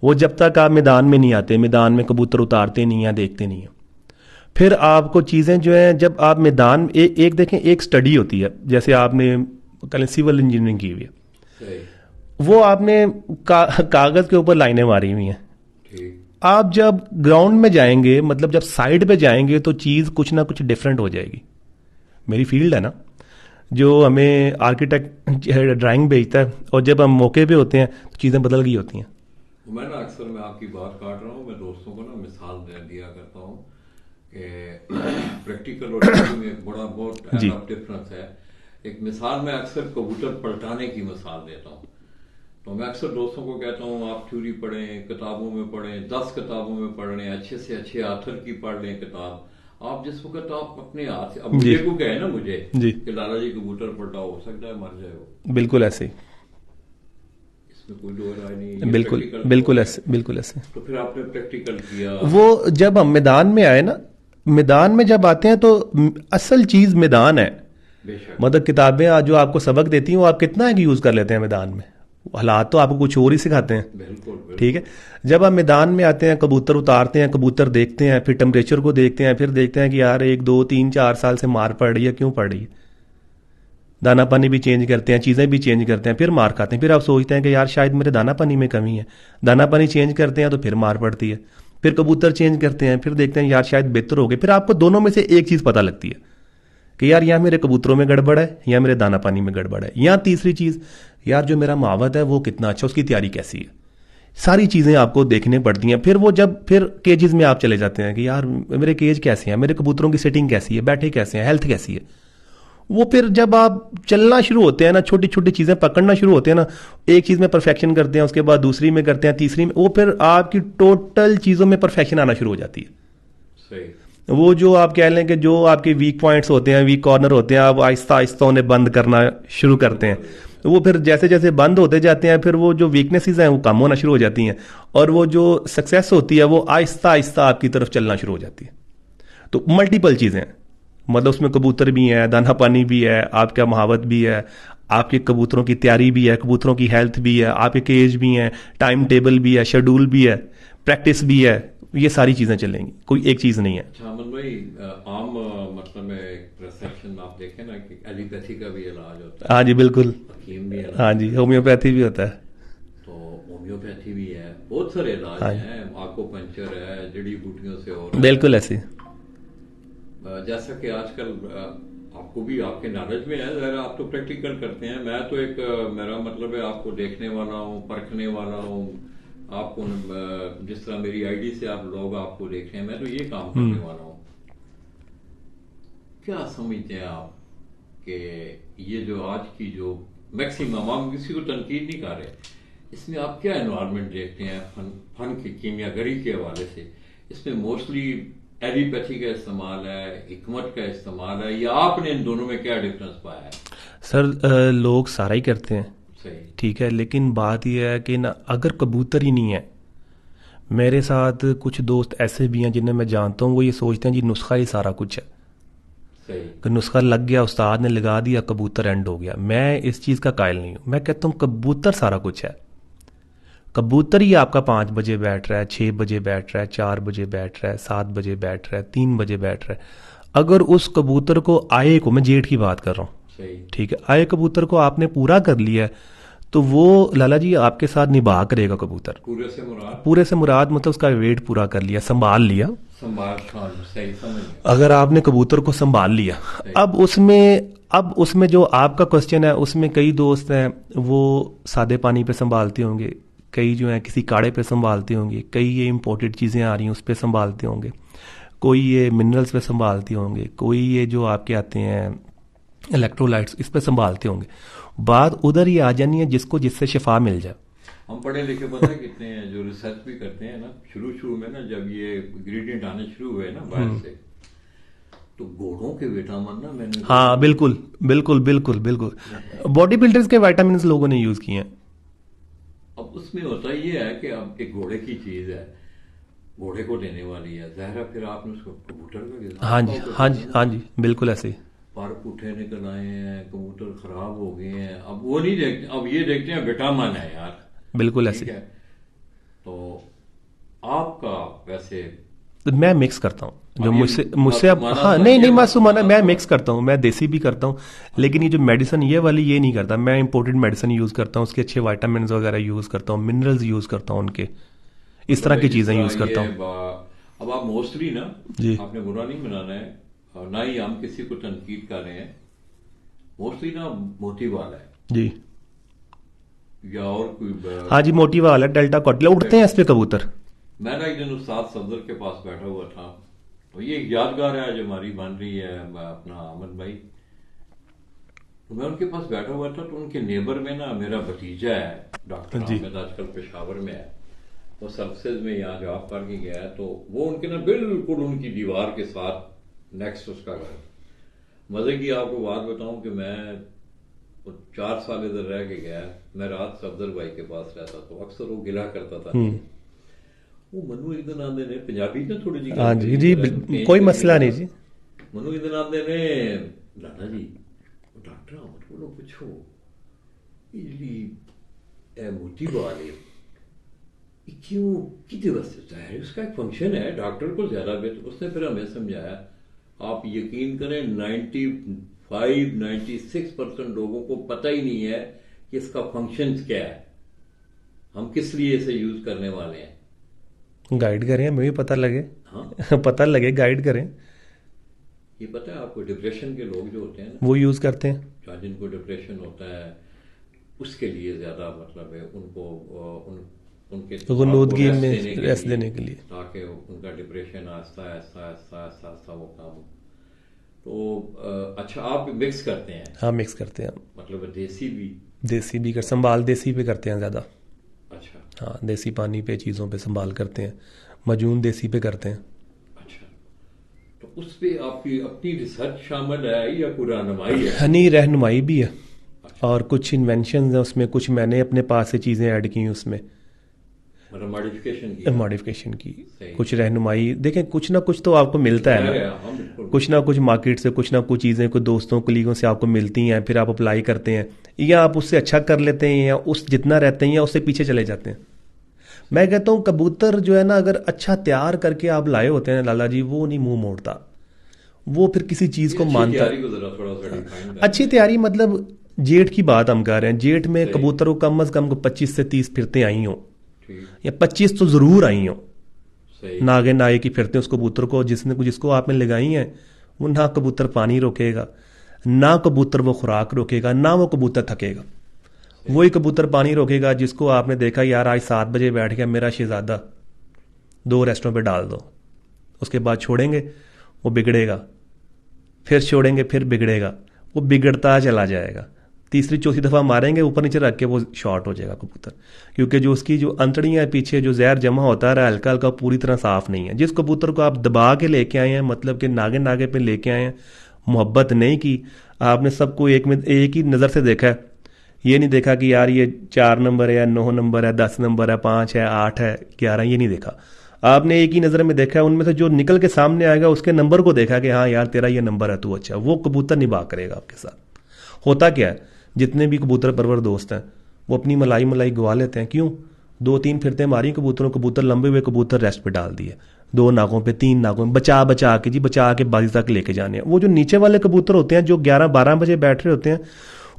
वो जब तक आप मैदान में नहीं आते, मैदान में कबूतर उतारते नहीं हैं, देखते नहीं हैं। फिर आपको चीज़ें जो हैं, जब आप मैदान एक देखें, एक स्टडी होती है, जैसे आपने कल सिविल इंजीनियरिंग की हुई है, वो आपने कागज़ के ऊपर लाइनें मारी हुई हैं। आप जब ग्राउंड में जाएंगे, मतलब जब साइड पे जाएंगे, तो चीज़ कुछ ना कुछ डिफरेंट हो जाएगी। मेरी फील्ड है ना, जो हमें आर्किटेक्ट ड्राइंग भेजता है, और जब हम मौके पे होते हैं तो चीज़ें बदल गई होती हैं। मैं ना अक्सर मैं आपकी बात काट रहा हूँ, मैं दोस्तों को ना मिसाल दिया करता हूँ कि प्रैक्टिकल और थ्योरी में एक बड़ा बहुत डिफरेंस है। एक मिसाल मैं अक्सर कबूतर पलटाने की मिसाल देता हूँ, तो मैं अक्सर दोस्तों को कहता हूँ आप थ्योरी पढ़ें, किताबों में पढ़ें, 10 किताबों में पढ़ लें, अच्छे से अच्छे ऑथर की पढ़ लें किताब, आप जिस वक्त आप अपने हाथ से, अब मुझे को कहे ना मुझे जी कि लाला जी कबूतर पलटाओ, हो सकता है मर जाए वो, बिल्कुल ऐसे ही, इसमें कोई दो राय नहीं, ये बिल्कुल प्रैक्टिकल बिल्कुल तो है। ऐसे, बिल्कुल ऐसे। तो फिर आपने प्रैक्टिकल किया। वो जब हम मैदान में आए ना, मैदान में जब आते हैं तो असल चीज मैदान है। बेशक। मतलब किताबें आज जो आपको सबक देती हैं वो आप कितना यूज कर लेते हैं मैदान में, हालात तो आपको कुछ और ही सिखाते हैं। बिल्कुल बिल्कुल। ठीक है, जब आप मैदान में आते हैं, कबूतर उतारते हैं, कबूतर देखते हैं, फिर टेम्परेचर को देखते हैं, फिर देखते हैं कि यार 1 2 3 4 साल से मार पड़ रही है, क्यों पड़ रही है, दाना पानी भी चेंज करते हैं, चीज़ें भी चेंज करते हैं, फिर मार खाते हैं। फिर आप सोचते हैं कि यार शायद मेरे दाना पानी में कमी है, दाना पानी चेंज करते हैं तो फिर मार पड़ती है, फिर कबूतर चेंज करते हैं, फिर देखते हैं यार शायद बेहतर हो गए। फिर आपको दोनों में से एक चीज़ पता लगती है कि यार या मेरे कबूतरों में गड़बड़ है या मेरे दाना पानी में गड़बड़ है, या तीसरी चीज़ यार जो मेरा मावत है वो कितना अच्छा, उसकी तैयारी कैसी है। सारी चीज़ें आपको देखने पड़ती हैं। फिर वो जब फिर केजेस में आप चले जाते हैं कि यार मेरे केज कैसे हैं, मेरे कबूतरों की सेटिंग कैसी है, बैठे कैसे हैं, हेल्थ कैसी है। वो फिर जब आप चलना शुरू होते हैं ना, छोटी छोटी चीज़ें पकड़ना शुरू होते हैं ना, एक चीज़ में परफेक्शन करते हैं, उसके बाद दूसरी में करते हैं, तीसरी में, वो फिर आपकी टोटल चीज़ों में परफेक्शन आना शुरू हो जाती है। सही। वो जो आप कह लें कि जो आपके वीक पॉइंट्स होते हैं, वीक कॉर्नर होते हैं, आप आहिस्ता आहिस्ता उन्हें बंद करना शुरू करते हैं। वो फिर जैसे जैसे बंद होते जाते हैं, फिर वो जो वीकनेसेस हैं वो कम होना शुरू हो जाती हैं, और वो जो सक्सेस होती है वो आहिस्ता आहिस्ता आपकी तरफ चलना शुरू हो जाती है। तो मल्टीपल चीज़ें, मतलब उसमें कबूतर भी हैं, दाना पानी भी है, आपका महावत भी है, आपके कबूतरों की तैयारी भी है, कबूतरों की हेल्थ भी है, आपके केज भी हैं, टाइम टेबल भी है, शेड्यूल भी है, प्रैक्टिस भी है, ये सारी चीज़ें चलेंगी, कोई एक चीज़ नहीं है। अच्छा अमन भाई, आम मतलब में एक परसेप्शन आप देखें ना कि एलोपैथी का भी इलाज होता है, हाँ जी बिल्कुल, हकीम भी इलाज, हाँ जी होम्योपैथी भी होता है। तो होम्योपैथी भी है, बहुत सारे इलाज हाँ। हैं, आंखों पंचर है, जड़ी बूटियों से हो बिल्कुल ऐसे। जैसा कि आजकल आपको भी आपके नॉलेज में है, जरा आप तो प्रैक्टिकल करते हैं, मैं तो एक मेरा मतलब है आपको देखने वाला हूँ, परखने वाला हूँ, आपको जिस तरह मेरी आईडी से आप लोग आपको देख रहे हैं, मैं तो ये काम करने वाला हूँ। क्या समझते हैं आप कि ये जो आज की जो मैक्सिमम, हम किसी को तनकीद नहीं कर रहे, इसमें आप क्या एनवायरनमेंट देखते हैं फन की कीमियागरी के हवाले से? इसमें मोस्टली एलोपैथी का इस्तेमाल है, हिकमत का इस्तेमाल है, या आपने इन दोनों में क्या डिफरेंस पाया है? सर लोग सारा ही करते हैं, सही। ठीक है, लेकिन बात यह है कि ना अगर कबूतर ही नहीं है, मेरे साथ कुछ दोस्त ऐसे भी हैं जिन्हें मैं जानता हूँ, वो ये सोचते हैं जी नुस्खा ही सारा कुछ है, सही। कि नुस्खा लग गया, उस्ताद ने लगा दिया, कबूतर एंड हो गया। मैं इस चीज़ का कायल नहीं हूँ। मैं कहता हूँ कबूतर सारा कुछ है। कबूतर ही आपका 5 बजे बैठ रहा है, 6 बजे बैठ रहा है, 4 बजे बैठ रहा है, 7 बजे बैठ रहा है, 3 बजे बैठ रहा है। अगर उस कबूतर को आए को, मैं जेठ की बात कर रहा हूँ, सही। ठीक है, आए कबूतर को आपने पूरा कर लिया है, तो वो लाला जी आपके साथ निभा करेगा कबूतर। पूरे से मुराद मतलब उसका वेट पूरा कर लिया, संभाल लिया, संभाल। हाँ, सही समझ गया। अगर आपने कबूतर को संभाल लिया। अब उसमें जो आपका क्वेश्चन है, उसमें कई दोस्त हैं वो सादे पानी पे संभालते होंगे, कई जो है किसी काढ़े पे संभालते होंगे, कई ये इंपोर्टेड चीज़ें आ रही हैं उस पर संभालते होंगे, कोई ये मिनरल्स पे संभालते होंगे, कोई ये जो आपके आते हैं इलेक्ट्रोलाइट्स इस पे संभालते होंगे। बात उधर ही आ जानी है जिसको जिससे शिफा मिल जाए। हम पढ़े लिखे पता है कितने हैं जो रिसर्च भी करते हैं ना, शुरू में ना जब ये इंग्रेडिएंट आने शुरू हुए ना बाहर से, तो घोड़ों के विटामिन ना मैंने, हाँ बिल्कुल बिल्कुल बिल्कुल बिल्कुल, बॉडी बिल्डर्स के विटामिन लोगों ने यूज किए हैं। अब उसमें होता ये है कि अब एक घोड़े की चीज है, घोड़े को देने वाली है, ज़ाहिर फिर आपने उसको कबूतर का गिरा। हाँ जी हाँ जी हाँ जी बिल्कुल ऐसे ही। पर पुठे निकल आए हैं, कबूतर खराब हो गए हैं, अब वो नहीं देखते, अब ये देखते हैं विटामिन है यार, बिल्कुल ऐसे। तो आपका वैसे मैं मिक्स करता हूँ जो मुझसे अब, हाँ माना नहीं ये मासूमाना, मैं मिक्स करता हूँ, मैं देसी भी करता हूँ, लेकिन ये जो मेडिसिन ये वाली ये नहीं करता। मैं इंपोर्टेड मेडिसिन यूज़ करता हूँ, उसके अच्छे विटामिन वगैरह यूज़ करता हूँ, मिनरल्स यूज़ करता हूँ उनके, इस तरह की चीज़ें यूज़ करता हूँ। अब आप मोस्टली ना, जी आपने बुरा नहीं मनाना है और ना ही हम किसी को तनकीद कर रहे हैं, मोस्टली ना मोती वाला है जी, या और कोई हाँ जी मोटी वाला डेल्टा कॉटला उड़ते हैं इस पे कबूतर। मैं ना एक दिन उस्ताद सफदर के पास बैठा हुआ था, तो ये एक यादगार है जो हमारी बन रही है अपना अमन भाई, तो मैं उनके पास बैठा हुआ था, तो उनके नेबर में ना मेरा भतीजा है डॉक्टर अहमद, आजकल पेशावर में है, वो सर्विसेज में यहाँ जॉब करके गया है, तो वो उनके ना बिल्कुल उनकी दीवार के साथ नेक्स्ट उसका घर। मजे की आपको बात बताऊं कि मैं 4 साल इधर रह के गया। मैं रात सफदर भाई के पास रहता तो अक्सर वो गिला करता था। वो मनु एक दिन आंदे ने पंजाबी ने थोड़ी जी हाँ जी जी कोई मसला नहीं जी। मनु एक दिन आंदे ने लाला जी डॉक्टर अहमद को पूछो ये मोती बाल है क्यों कितने वास्ते होता है, उसका एक फंक्शन है, डॉक्टर को ज्यादा बेहतर। उसने फिर हमें समझाया आप यकीन करें 95-96% लोगों को पता ही नहीं है कि इसका फंक्शन क्या है, हम किस लिए इसे यूज करने वाले हैं। गाइड करें, हमें भी पता लगे। हाँ पता लगे, गाइड करें। ये पता है आपको डिप्रेशन के लोग जो होते हैं ना, वो यूज करते हैं। जहाँ जिनको डिप्रेशन होता है उसके लिए ज्यादा मतलब है उनको उनके गुनूदगी में रेस्ट देने के लिए, ताकि उनका डिप्रेशन आहिस्ता आहिस्ता आहिस्ता आहिस्ता आहिस्ता वो काम हो। तो अच्छा आप मिक्स करते हैं? हाँ मिक्स करते हैं, मतलब देसी भी कर संभाल देसी पे करते हैं ज़्यादा। अच्छा हाँ देसी पानी पे चीज़ों पे संभाल करते हैं, मजून देसी पे करते हैं। अच्छा तो उस पे आपकी अपनी रिसर्च शामिल है या कोई रहनुमाई है? नहीं रहनुमाई भी है। अच्छा। और कुछ इन्वेंशन है उसमें, कुछ मैंने अपने पास से चीज़ें ऐड की हैं उसमें, मतलब मॉडिफिकेशन की कुछ रहनुमाई। देखें कुछ ना कुछ तो आपको मिलता है ना, कुछ ना कुछ मार्केट से कुछ ना कुछ चीज़ें कुछ दोस्तों कलीगों से आपको मिलती हैं, फिर आप अप्लाई करते हैं, या आप उससे अच्छा कर लेते हैं या उस जितना रहते हैं या उससे पीछे चले जाते हैं। मैं कहता हूँ कबूतर जो है ना, अगर अच्छा तैयार करके आप लाए होते हैं लाला जी, वो नहीं मुंह मोड़ता, वो फिर किसी चीज़ को मानता। अच्छी तैयारी मतलब जेठ की बात हम कर रहे हैं, जेठ में कबूतर को कम अज कम 25 से 30 फिरते आई हों, या 25 तो जरूर आई हो, नागे नागे की फिरते उस कबूतर को जिसको आपने लगाई हैं, वो ना कबूतर पानी रोकेगा, ना कबूतर वो खुराक रोकेगा, ना वो कबूतर थकेगा। वही कबूतर पानी रोकेगा जिसको आपने देखा यार आज 7 बजे बैठ गया मेरा शहजादा, 2 रेस्टों पे डाल दो, उसके बाद छोड़ेंगे वो बिगड़ेगा, फिर छोड़ेंगे फिर बिगड़ेगा, वो बिगड़ता चला जाएगा। तीसरी चौथी दफ़ा मारेंगे ऊपर नीचे रख के वो शॉर्ट हो जाएगा कबूतर, क्योंकि जो उसकी जो अंतड़ियाँ पीछे जो जहर जमा होता है हल्का हल्का पूरी तरह साफ नहीं है। जिस कबूतर को आप दबा के लेके आए हैं, मतलब कि नागे नागे पे लेके आए हैं, मोहब्बत नहीं की आपने, सबको एक ही नज़र से देखा है, ये नहीं देखा कि यार ये 4 नंबर है या 9 नंबर है, 10 नंबर है, 5 है, 8 है, 11, ये नहीं देखा आपने, एक ही नज़र में देखा है। उनमें से जो निकल के सामने आएगा उसके नंबर को देखा कि हाँ यार तेरा ये नंबर है, तू अच्छा, वो कबूतर निभा करेगा आपके साथ। होता क्या है, जितने भी कबूतर परवर दोस्त हैं वो अपनी मलाई गवा लेते हैं। क्यों? 2-3 फिरते मारी कबूतरों, कबूतर लंबे हुए, कबूतर रेस्ट पे डाल दिए, 2 नाकों पे 3 नाकों में बचा के बाजी तक लेके जाने हैं। वो जो नीचे वाले कबूतर होते हैं जो 11-12 बजे बैठ रहे होते हैं,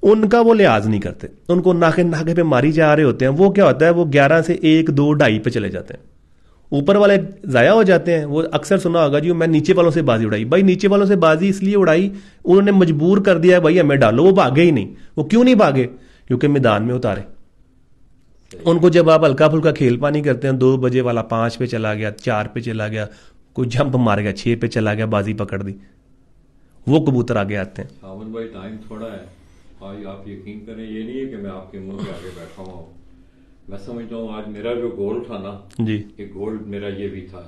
उनका वो लिहाज नहीं करते, उनको नाके पे मारी जा रहे होते हैं। वो क्या होता है, वो 11 से 1, 2, 2.5 पे चले जाते हैं, ऊपर वाले ज़ाया हो जाते हैं। वो अक्सर सुना होगा जी मैं नीचे वालों से बाजी उड़ाई, भाई नीचे वालों से बाजी इसलिए उड़ाई उन्होंने मजबूर कर दिया है भाई हमें डालो, वो भागे ही नहीं। वो क्यों नहीं भागे? क्योंकि मैदान में उतारे उनको। जब आप हल्का फुल्का खेल पानी करते हैं, 2 बजे वाला 5 पे चला गया, 4 पे चला गया, कोई जंप मार गया, 6 पे चला गया, बाजी पकड़ दी, वो कबूतर आगे आते हैं। सावन भाई टाइम थोड़ा है, आज आप यकीन करें ये नहीं है कि मैं आपके मुंह के आगे बैठा हुआ हूँ। मैं समझता हूँ आज मेरा जो गोल था ना जी, एक गोल मेरा ये भी था,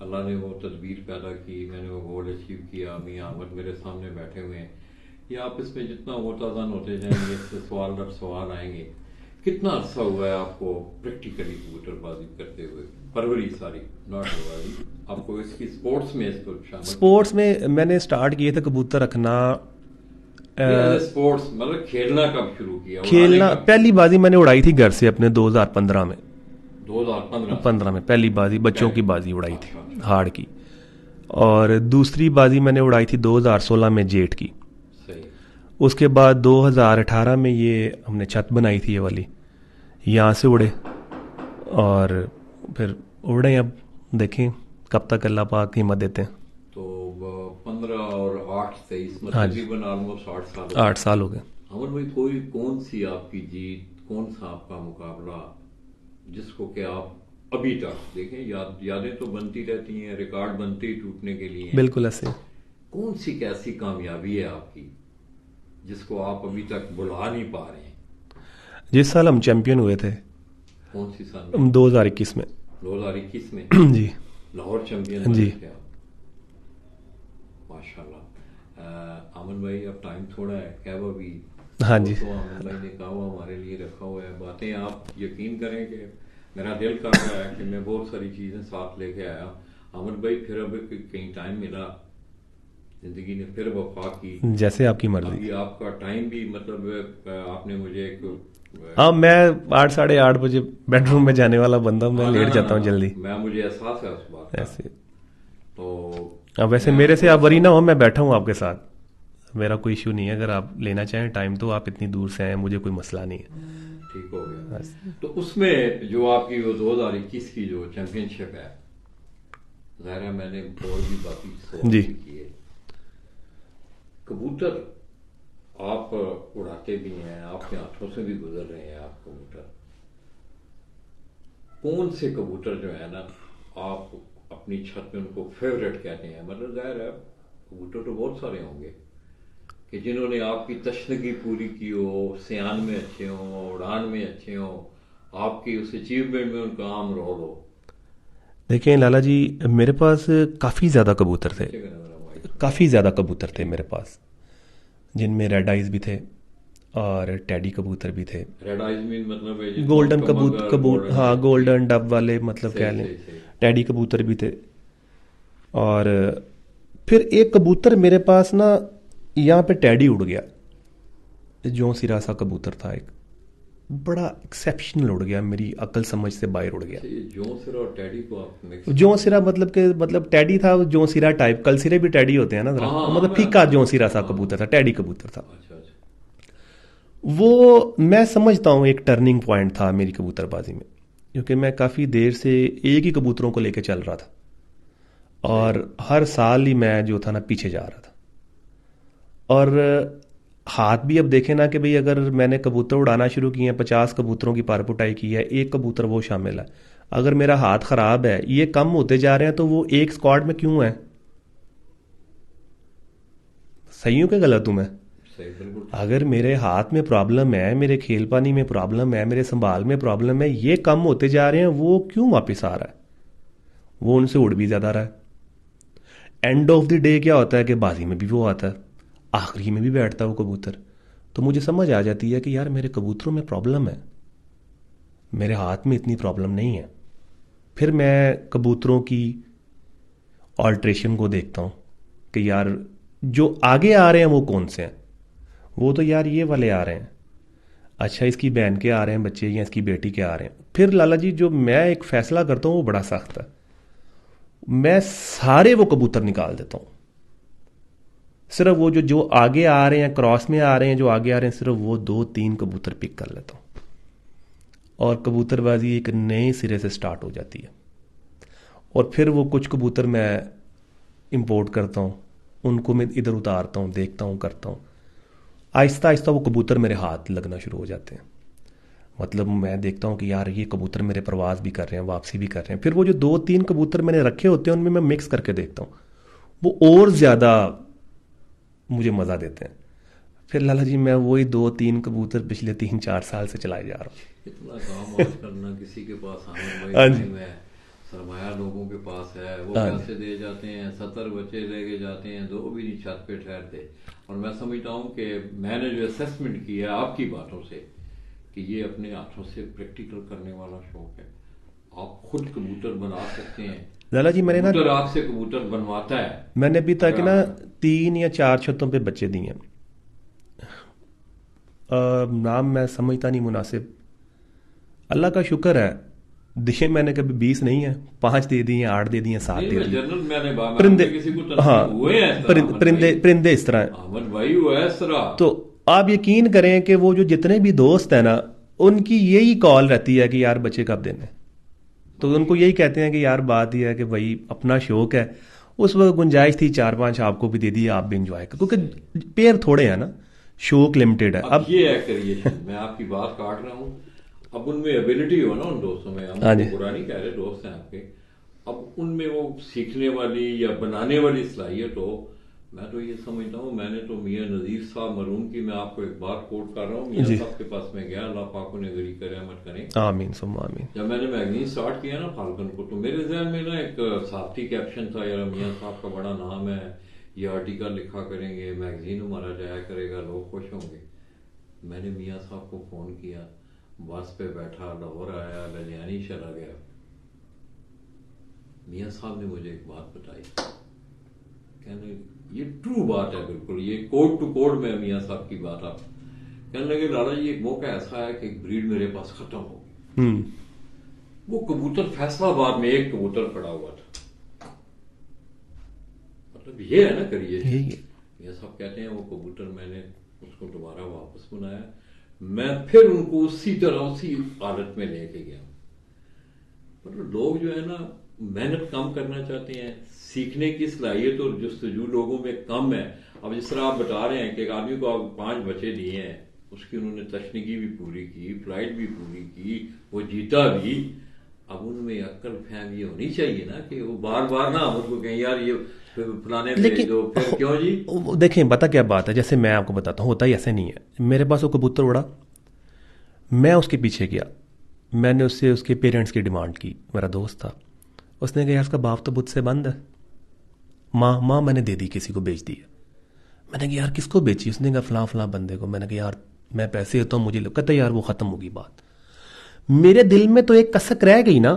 अल्लाह ने वो तदबीर पैदा की, मैंने वो गोल अचीव किया। मियां अहमद मेरे सामने बैठे हुए हैं, ये आप इसमें जितना मोताजान होते जाएंगे इससे सवाल दर सवाल आएंगे। कितना अर्सा हुआ है आपको प्रैक्टिकली कबूतरबाजी करते हुए, परवरी सारी नॉट बाजी आपको इसकी स्पोर्ट्स में इसको शामिल? स्पोर्ट्स में मैंने स्टार्ट किए थे कबूतर रखना, स्पोर्ट्स मतलब खेलना कब शुरू किया? खेलना पहली बाजी मैंने उड़ाई थी घर से अपने 2015 में। 2015 में पहली बाजी बच्चों की बाजी उड़ाई थी हाड़ की, और दूसरी बाजी मैंने उड़ाई थी 2016 में जेठ की। सही। उसके बाद 2018 में ये हमने छत बनाई थी ये वाली, यहाँ से उड़े और फिर उड़े। अब देखें कब तक अल्लाह पाक हिम्मत देते हैं। तो 15 और 8 23 हाँ तकरीबन ऑलमोस्ट 8 साल हो गए। अमर भाई कौन सी आपकी जीत, कौन सा आपका मुकाबला जिसको कि आप अभी तक देखें, यादें तो बनती रहती हैं, रिकॉर्ड बनते ही टूटने के लिए। बिल्कुल ऐसे। कौन सी कैसी कामयाबी है आपकी जिसको आप अभी तक भुला नहीं पा रहे हैं? जिस साल हम चैंपियन हुए थे। कौन सी साल? 2021 में। 2021 में जी लाहौर चैंपियन जी। अमन भाई अब टाइम थोड़ा है, क्या वो भी हाँ जी। तो अमन भाई ने कहा हुआ हमारे लिए रखा हुआ है बातें, आप यकीन करें कि मेरा दिल कर रहा है कि मैं बहुत सारी चीज़ें साथ लेके आया। अमन भाई फिर अब कहीं टाइम मिला, जिंदगी ने फिर वफा की। जैसे आपकी मर्जी। अभी आपका टाइम भी मतलब आपने मुझे एक हाँ, मैं 8 साढ़े 8 बजे बेडरूम में जाने वाला बंदा हूं, मैं हाँ, लेट ना, जाता हूँ ना, जल्दी मैं मुझे एहसास है उस बात का। ऐसे। तो अब वैसे मैं मेरे से आप थोड़ा वरी सा ना हो, मैं बैठा हूँ आपके साथ, मेरा कोई इशू नहीं है। अगर आप लेना चाहें टाइम तो आप इतनी दूर से आए, मुझे कोई मसला नहीं है। ठीक हो गया। बस। तो उसमें जो आपकी वो 2021 की जो चैंपियनशिप है, जाहिर है मैंने और भी बाकी सवाल जी। भी किए। कबूतर आप उड़ाते भी हैं, आपके हाथों से भी गुजर रहे हैं आप कबूतर। कौन से कबूतर जो है ना आप अपनी छत में उनको फेवरेट कहते हैं? मतलब जाहिर है कबूतर तो बहुत सारे होंगे कि जिन्होंने आपकी तशनगी पूरी की हो, सियान में अच्छे हों, उड़ान में अच्छे हों, आपकी उस अचीवमेंट में उनका अहम रोल हो। देखिए लाला जी, मेरे पास काफ़ी ज़्यादा कबूतर थे। नीचे का मेरा माइक थोड़ा काफ़ी ज़्यादा कबूतर थे मेरे पास, जिनमें रेड आइज भी थे और टैडी कबूतर भी थे। रेड आइज में मतलब है जिसको गोल्डन कमगर गोल्डन हाँ, डक, ठीक, गोल्डन डब वाले मतलब सही कह लें। सही सही। टैडी कबूतर भी थे। और फिर एक कबूतर मेरे पास ना, यहाँ पे टैडी उड़ गया, जो सिरा सा कबूतर था एक, बड़ा एक्सेप्शनल उड़ गया, मेरी अकल समझ से बाहर उड़ गया। अच्छा, ये जोंसिर और टैडी को आप मिक्स जो करते सिरा हैं? मतलब के मतलब टैडी था, जो सिरा टाइप, कल सिरे भी टैडी होते हैं ना जरा, हाँ हाँ वो हाँ, मतलब मैं फीका जो समझ सिरा गया, सा हाँ कबूतर था, हाँ। टैडी कबूतर था। अच्छा अच्छा। वो मैं समझता हूँ एक टर्निंग पॉइंट था मेरी कबूतरबाजी में, क्योंकि मैं काफ़ी देर से एक ही कबूतरों को लेकर चल रहा था सही। और हर साल ही मैं जो था ना पीछे जा रहा था। और हाथ भी अब देखें ना कि भाई अगर मैंने कबूतर उड़ाना शुरू किए हैं, 50 कबूतरों की पर पुटाई की है, एक कबूतर वो शामिल है, अगर मेरा हाथ ख़राब है, ये कम होते जा रहे हैं, तो वो एक स्क्वाड में क्यों है? सही हूँ कि गलत हूँ मैं? सही, बिल्कुल अगर ठीक। मेरे हाथ में प्रॉब्लम है, मेरे खेल पानी में प्रॉब्लम है, मेरे संभाल में प्रॉब्लम है, ये कम होते जा रहे हैं, वो क्यों वापस आ रहा है? वो उनसे उड़ भी ज़्यादा रहा है। एंड ऑफ द डे क्या होता है कि बाजी में भी वो आता है, आखिरी में भी बैठता है वो कबूतर। तो मुझे समझ आ जाती है कि यार मेरे कबूतरों में प्रॉब्लम है, मेरे हाथ में इतनी प्रॉब्लम नहीं है। फिर मैं कबूतरों की ऑल्ट्रेशन को देखता हूँ कि यार जो आगे आ रहे हैं वो कौन से हैं। वो तो यार ये वाले आ रहे हैं, अच्छा इसकी बहन के आ रहे हैं बच्चे, या इसकी बेटी के आ रहे हैं। फिर लाला जी जो मैं एक फैसला करता हूँ वो बड़ा सख्त है, मैं सारे वो कबूतर निकाल देता हूँ। सिर्फ वो जो आगे आ रहे हैं, क्रॉस में आ रहे हैं, जो आगे आ रहे हैं, सिर्फ वो 2-3 कबूतर पिक कर लेता हूँ और कबूतरबाजी एक नए सिरे से स्टार्ट हो जाती है। और फिर वो कुछ कबूतर मैं इंपोर्ट करता हूँ, उनको मैं इधर उतारता हूँ, देखता हूँ, करता हूँ। आहिस्ता आहिस्ता वो कबूतर मेरे हाथ लगना शुरू हो जाते हैं। मतलब मैं देखता हूँ कि यार ये कबूतर मेरे प्रवास भी कर रहे हैं, वापसी भी कर रहे हैं। फिर वो जो 2-3 कबूतर मैंने रखे होते हैं उनमें मैं मिक्स करके देखता हूँ, वो और ज़्यादा मुझे मज़ा देते हैं। फिर लाला जी मैं वही 2-3 कबूतर पिछले 3-4 साल से चलाए जा रहा हूँ। इतना काम आज करना किसी के पास आमिर भाई हाँ जी। टाइम है, सरमाया लोगों के पास है, वो हाँ जी। पैसे दे जाते हैं, 70 बच्चे लेके जाते हैं, दो भी नहीं छत पे ठहरते। और मैं समझता हूँ कि मैंने जो असेसमेंट किया आपकी बातों से कि ये अपने हाथों से प्रैक्टिकल करने वाला शौक है। आप खुद कबूतर बना सकते हैं, लाला जी मैंने ना, कबूतर आपसे कबूतर बनवाता है। मैंने अभी तक अगर ना आप 3 या 4 छतों पे बच्चे दिए हैं। नाम मैं समझता नहीं मुनासिब, अल्लाह का शुक्र है, दिए मैंने कभी 20 नहीं है, 5 दे दिए, 8 दे दिए, 7 नहीं, दे मैं दिए। जनरल मैंने परिंदे, आपने किसी को हाँ, तनकीद हुए हैं इस तरह अहमद परिंदे भाई? परिंदे इस तरह हैं। अहमद भाई हुआ है इस तरह? तो आप यकीन करें कि वो जो जितने भी दोस्त हैं ना, उनकी यही कॉल रहती है कि यार बच्चे कब देने। तो उनको यही कहते हैं कि यार बात यह है कि भाई अपना शौक है, उस वक्त गुंजाइश थी 4-5 आपको भी दे दिए, आप भी इंजॉय कर, क्योंकि पेयर थोड़े हैं ना, शौक लिमिटेड है। अब ये है क्रिएशन, मैं आपकी बात काट रहा हूँ। अब उनमें एबिलिटी हो ना उन दोस्तों में, हम हाँ जी। उनको बुरा नहीं कह रहे, दोस्त हैं आपके, अब उनमें वो सीखने वाली या बनाने वाली सलाहियत हो। मैं तो ये समझता हूँ, मैंने तो मियाँ नजीर साहब मरूम की, मैं आपको एक बात कोट कर रहा हूँ, मियाँ जी। साहब के पास में गया, अल्लाह पाक उन्हें गरी करे, रहमत करें। आमीन सुम्मा आमीन। जब मैंने मैगजीन स्टार्ट किया ना फाल्कन को, तो मेरे जहन में ना एक साथी कैप्शन था, यार मियाँ साहब का बड़ा नाम है, ये आर्टिकल लिखा करेंगे, मैगजीन हमारा जाया करेगा, लोग खुश होंगे। मैंने मियाँ साहब को फ़ोन किया, बस पे बैठा, लाहौर आया, ललियानी चला गया। मियाँ साहब ने मुझे एक बात बताई, कहने ये ट्रू बात है, बिल्कुल ये कोड टू कोड में मियाँ साहब की बात। आप कहने लगे लाला जी एक मौका ऐसा है कि एक ब्रीड मेरे पास खत्म हो गई। वो कबूतर फैसलाबाद में एक कबूतर पड़ा हुआ था। मतलब ये है ना करिए, मियाँ साहब कहते हैं वो कबूतर मैंने उसको दोबारा वापस बनाया, मैं फिर उनको उसी तरह उसी हालत में लेके गया। मतलब लोग जो है ना मेहनत कम करना चाहते हैं, सीखने की सलाहियत और जस्तजू लोगों में कम है। अब जिस तरह आप बता रहे हैं कि एक आदमी को आप 5 बच्चे दिए हैं, उसकी उन्होंने तशनीगी भी पूरी की, फ्लाइट भी पूरी की, वो जीता भी। अब उनमें अक्ल फहम ये होनी चाहिए ना कि वो बार बार ना उनको कहें यार ये फलाने भेज दो, फिर क्यों जी। देखें पता क्या बात है, जैसे मैं आपको बताता हूँ, होता ही ऐसे नहीं है। मेरे पास वो कबूतर उड़ा, मैं उसके पीछे गया, मैंने उससे उसके पेरेंट्स की डिमांड की। मेरा दोस्त था, उसने कहा यार उसका बाप तो बुत से बंद है। माँ मैंने दे दी, किसी को बेच दी है। मैंने कहा यार किसको बेची? उसने कहा फलां फलां बंदे को। मैंने कहा यार मैं पैसे देता हूँ, मुझे कहता यार वो ख़त्म होगी बात। मेरे दिल में तो एक कसक रह गई ना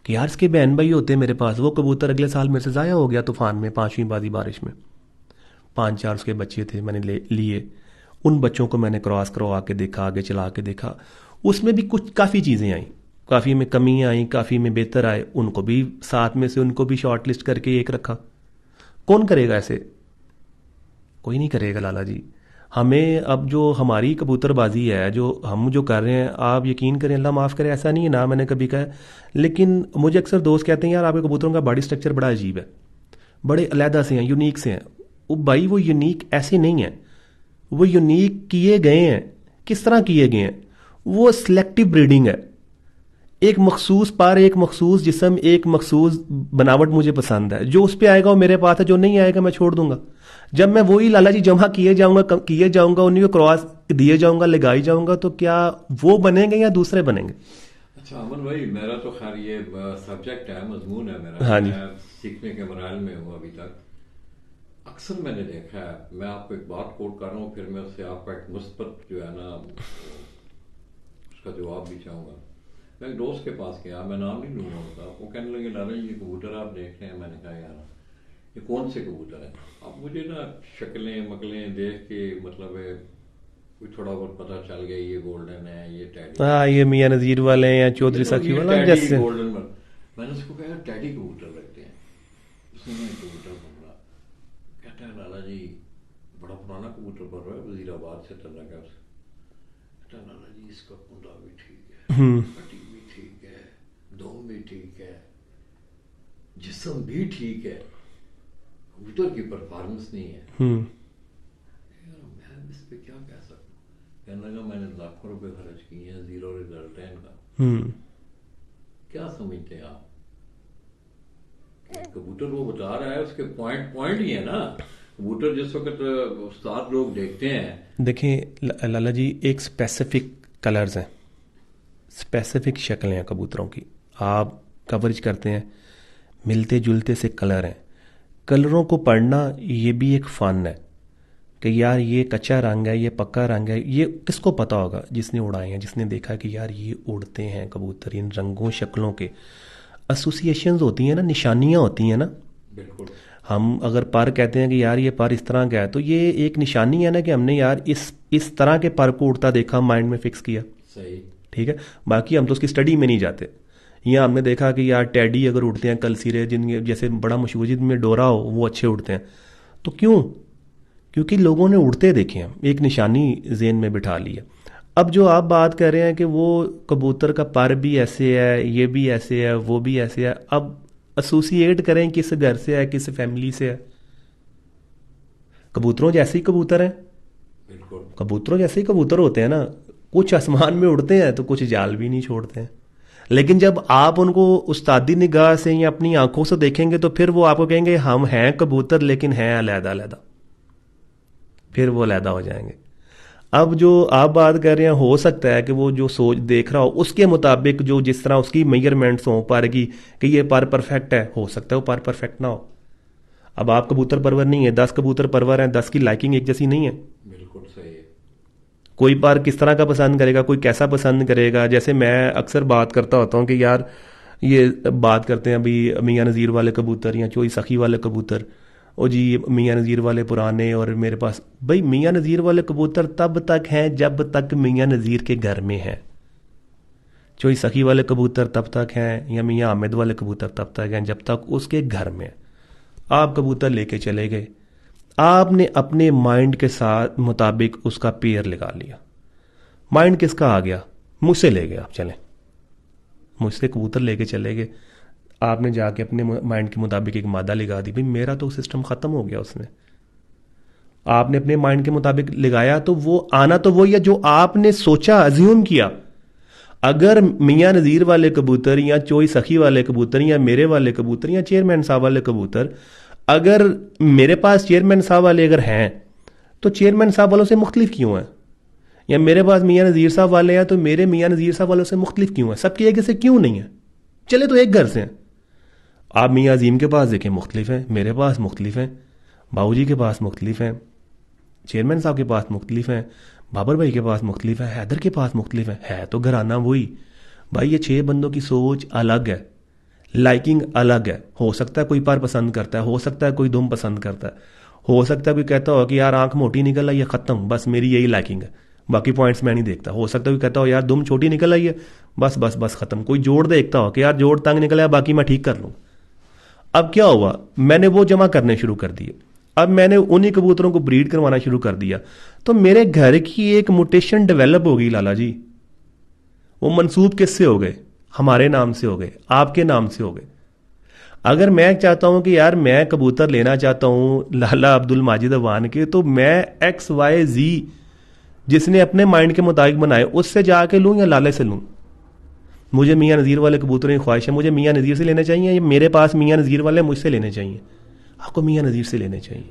कि यार इसके बहन भाई होते मेरे पास। वो कबूतर अगले साल मेरे से ज़ाया हो गया तूफान में, 5वीं बादी बारिश में। 5-4 उसके बच्चे थे, मैंने लिए। उन बच्चों को मैंने क्रॉस करवा के देखा, आगे चला के देखा, उसमें भी कुछ काफ़ी चीज़ें आई, काफ़ी में कमियाँ आई, काफ़ी में बेहतर आए। उनको भी साथ में से उनको भी शॉर्ट लिस्ट करके एक रखा। कौन करेगा ऐसे? कोई नहीं करेगा लाला जी। हमें अब जो हमारी कबूतरबाजी है, जो हम जो कर रहे हैं, आप यकीन करें, अल्लाह माफ़ करे, ऐसा नहीं है ना मैंने कभी कहा, लेकिन मुझे अक्सर दोस्त कहते हैं यार आपके कबूतरों का बॉडी स्ट्रक्चर बड़ा अजीब है, बड़े अलहदा से हैं, यूनिक से हैं। वो भाई वो यूनिक ऐसे नहीं है, वो यूनिक किए गए हैं। किस तरह किए गए हैं? वो सिलेक्टिव ब्रीडिंग है। एक मखसूस पर, एक मखसूस जिस्म, एक मखसूस बनावट मुझे पसंद है। जो उस पर आएगा वो मेरे पास है, जो नहीं आएगा मैं छोड़ दूंगा। जब मैं वही लाला जी जमा किए जाऊंगा उन्हीं को क्रॉस दिए जाऊंगा, लगाई जाऊंगा, तो क्या वो बनेंगे या दूसरे बनेंगे? अच्छा अमन भाई, मेरा तो खैर ये सब्जेक्ट है, मजमून है मेरा। हाँ जी। मैं सीखने के मराहल में हूँ अभी तक। अक्सर मैंने देखा है, मैं आपको एक बात कोट कर रहा हूँ, फिर मैं उससे आपका एक मुस्बत जो है ना उसका जवाब भी चाहूँगा। मैं एक दोस्त के पास गया, मैं नाम नहीं लूँगा उसका। वो कहने लगे लाला ये कबूतर आप देख रहे हैं। मैंने कहा यार ये कौन से कबूतर हैं? अब मुझे ना शक्लें मकलें देख के मतलब कोई थोड़ा बहुत पता चल गया, ये गोल्डन है, ये टैडी, हाँ ये मियाँ नज़ीर वाले हैं या चौधरी सखी वाला जैसे गोल्डन। मैंने उसको कहा टैडी कबूतर लगते हैं। उसने कबूतर पकड़ा, कहता है लाला जी बड़ा पुराना कबूतर पड़ रहा है, वजीराबाद से तल्लक है उसका। कहता है लाला जी इसका कुंदा भी ठीक है, कटी भी ठीक है, दम भी ठीक है, जिस्म भी ठीक है, कबूतर की परफॉर्मेंस नहीं है। यार मैं इस पे क्या कह सकता हूँ? कहने लगा मैंने लाखों रुपए खर्च किए हैं, 0 रिजल्ट है इनका। क्या समझते हैं आप? कबूतर वो बता रहा है, उसके पॉइंट ही है ना। कबूतर जिस वक्त उस्ताद लोग देखते हैं, देखिए लाला जी एक स्पेसिफिक कलर्स हैं, स्पेसिफिक शक्लें हैं कबूतरों की। आप कवरेज करते हैं, मिलते जुलते से कलर हैं। कलरों को पढ़ना ये भी एक फ़न है कि यार ये कच्चा रंग है, ये पक्का रंग है। ये किसको पता होगा? जिसने उड़ाए हैं, जिसने देखा कि यार ये उड़ते हैं कबूतर, इन रंगों शक्लों के एसोसिएशंस होती हैं ना, निशानियां होती हैं ना। बिल्कुल। हम अगर पर कहते हैं कि यार ये पर इस तरह का है, तो ये एक निशानी है ना कि हमने यार इस तरह के पर को उड़ता देखा, माइंड में फिक्स किया। सही। ठीक है, बाकी हम तो उसकी स्टडी में नहीं जाते। यहाँ हमने देखा कि यार टैडी अगर उड़ते हैं, कलसीरे जिनके जैसे बड़ा मशहूर जिनमें डोरा हो, वो अच्छे उड़ते हैं। तो क्यों? क्योंकि लोगों ने उड़ते देखे हैं, एक निशानी जेन में बिठा ली है। अब जो आप बात कर रहे हैं कि वो कबूतर का पर भी ऐसे है, ये भी ऐसे है, वो भी ऐसे है, अब एसोसिएट करें किस घर से है, किस फैमिली से है। कबूतरों जैसे ही कबूतर हैं, बिल्कुल कबूतरों जैसे ही कबूतर होते हैं ना। कुछ आसमान में उड़ते हैं तो कुछ जाल भी नहीं छोड़ते हैं। लेकिन जब आप उनको उस्तादी निगाह से या अपनी आंखों से देखेंगे तो फिर वो आपको कहेंगे हम हैं कबूतर लेकिन हैं अलहदा अलहदा, फिर वो अलहदा हो जाएंगे। अब जो आप बात कर रहे हैं, हो सकता है कि वो जो सोच देख रहा हो उसके मुताबिक जो जिस तरह उसकी मेजरमेंट्स हों पर की कि ये पर परफेक्ट है, हो सकता है वो पर परफेक्ट ना हो। अब आप कबूतर परवर नहीं है, 10 कबूतर परवर हैं, 10 की लाइकिंग एक जैसी नहीं है। बिल्कुल सही है। कोई बार किस तरह का पसंद करेगा, कोई कैसा पसंद करेगा। जैसे मैं अक्सर बात करता होता हूँ कि यार ये बात करते हैं अभी मियाँ नज़ीर वाले कबूतर या चोई सखी वाले कबूतर, ओ जी मियाँ नज़ीर वाले पुराने और मेरे पास। भाई मियाँ नज़ीर वाले कबूतर तब तक हैं जब तक मियाँ नज़ीर के घर में हैं। चोई सखी वाले कबूतर तब तक हैं या मियाँ आमिद वाले कबूतर तब तक हैं जब तक उसके घर में। आप कबूतर लेके चले गए, आपने अपने माइंड के साथ मुताबिक उसका पेयर लगा लिया। माइंड किसका आ गया? मुझसे ले गए आप, चलें मुझसे कबूतर लेके चले गए, आपने जाके अपने माइंड के मुताबिक एक मादा लगा दी। भाई मेरा तो सिस्टम ख़त्म हो गया उसमें। आपने अपने माइंड के मुताबिक लगाया तो वो आना तो वही है जो आपने सोचा, अज्यूम किया। अगर मियाँ नज़ीर वाले कबूतर या चोई सखी वाले कबूतर या मेरे वाले कबूतर या चेयरमैन साहब वाले कबूतर, अगर मेरे पास चेयरमैन साहब वाले अगर हैं तो चेयरमैन साहब वालों से मुख्तलिफ क्यों हैं? या मेरे पास मियाँ नज़ीर साहब वाले हैं तो मेरे मियाँ नज़ीर साहब वालों से मुख्तलिफ क्यों हैं? सबकी एक से क्यों नहीं है? चले तो एक घर से हैं। आप मियाँ अजीम के पास देखें मुख्तलिफ हैं, मेरे पास मुख्तलिफ हैं, बाबूजी के पास मुख्तलिफ हैं, चेयरमैन साहब के पास मुख्तलिफ हैं, बाबर भाई के पास मुख्तलिफ है, हैदर के पास मुख्तलिफ है तो घराना वही। भाई ये 6 बंदों की सोच अलग है, लाइकिंग अलग है। हो सकता है कोई पार पसंद करता है, हो सकता है कोई दुम पसंद करता है, हो सकता है कोई कहता हो कि यार आंख मोटी निकल आई है, ख़त्म, बस मेरी यही लाइकिंग है, बाकी पॉइंट्स मैं नहीं देखता। हो सकता है कोई कहता हो यार दुम छोटी निकल आई है, बस बस बस ख़त्म। कोई जोड़ देखता हो कि यार जोड़ तंग निकला है, बाकी मैं ठीक कर लूँ। अब क्या हुआ, मैंने वो जमा करने शुरू कर दिए। अब मैंने उन्हीं कबूतरों को ब्रीड करवाना शुरू कर दिया तो मेरे घर की एक म्यूटेशन डेवलप हो गई लाला जी। वो मंसूब किससे हो गए? हमारे नाम से हो गए, आपके नाम से हो गए। अगर मैं चाहता हूं कि यार मैं कबूतर लेना चाहता हूं लाला अब्दुल माजिद अवान के, तो मैं XYZ जिसने अपने माइंड के मुताबिक बनाए उससे जाके लूं या लाले से लूं? मुझे मियाँ नज़ीर वाले कबूतरों की ख्वाहिश है, मुझे मियाँ नज़ीर से लेने चाहिए या मेरे पास मियाँ नज़ीर वाले मुझसे लेने चाहिए? आपको मियाँ नज़ीर से लेने चाहिए।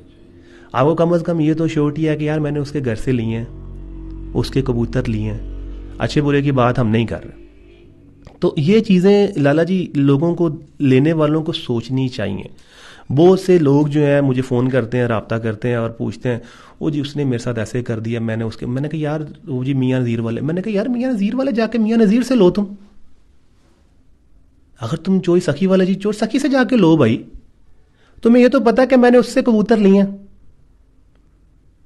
आपको कम से कम ये तो श्योरिटी है कि यार मैंने उसके घर से लिए हैं, उसके कबूतर लिए हैं, अच्छे बुरे की बात हम नहीं कर रहे। तो ये चीज़ें लाला जी लोगों को, लेने वालों को सोचनी चाहिए। बहुत से लोग जो हैं मुझे फ़ोन करते हैं, रब्ता करते हैं और पूछते हैं वो जी उसने मेरे साथ ऐसे कर दिया, मैंने कहा यार वो जी मियाँ नज़ीर वाले। मैंने कहा यार मियाँ नज़ीर वाले जाके मियाँ नज़ीर से लो तुम। अगर तुम चोई सखी वाले जी चोर सखी से जाके लो भाई, तुम्हें ये तो पता है कि मैंने उससे कबूतर लिए हैं।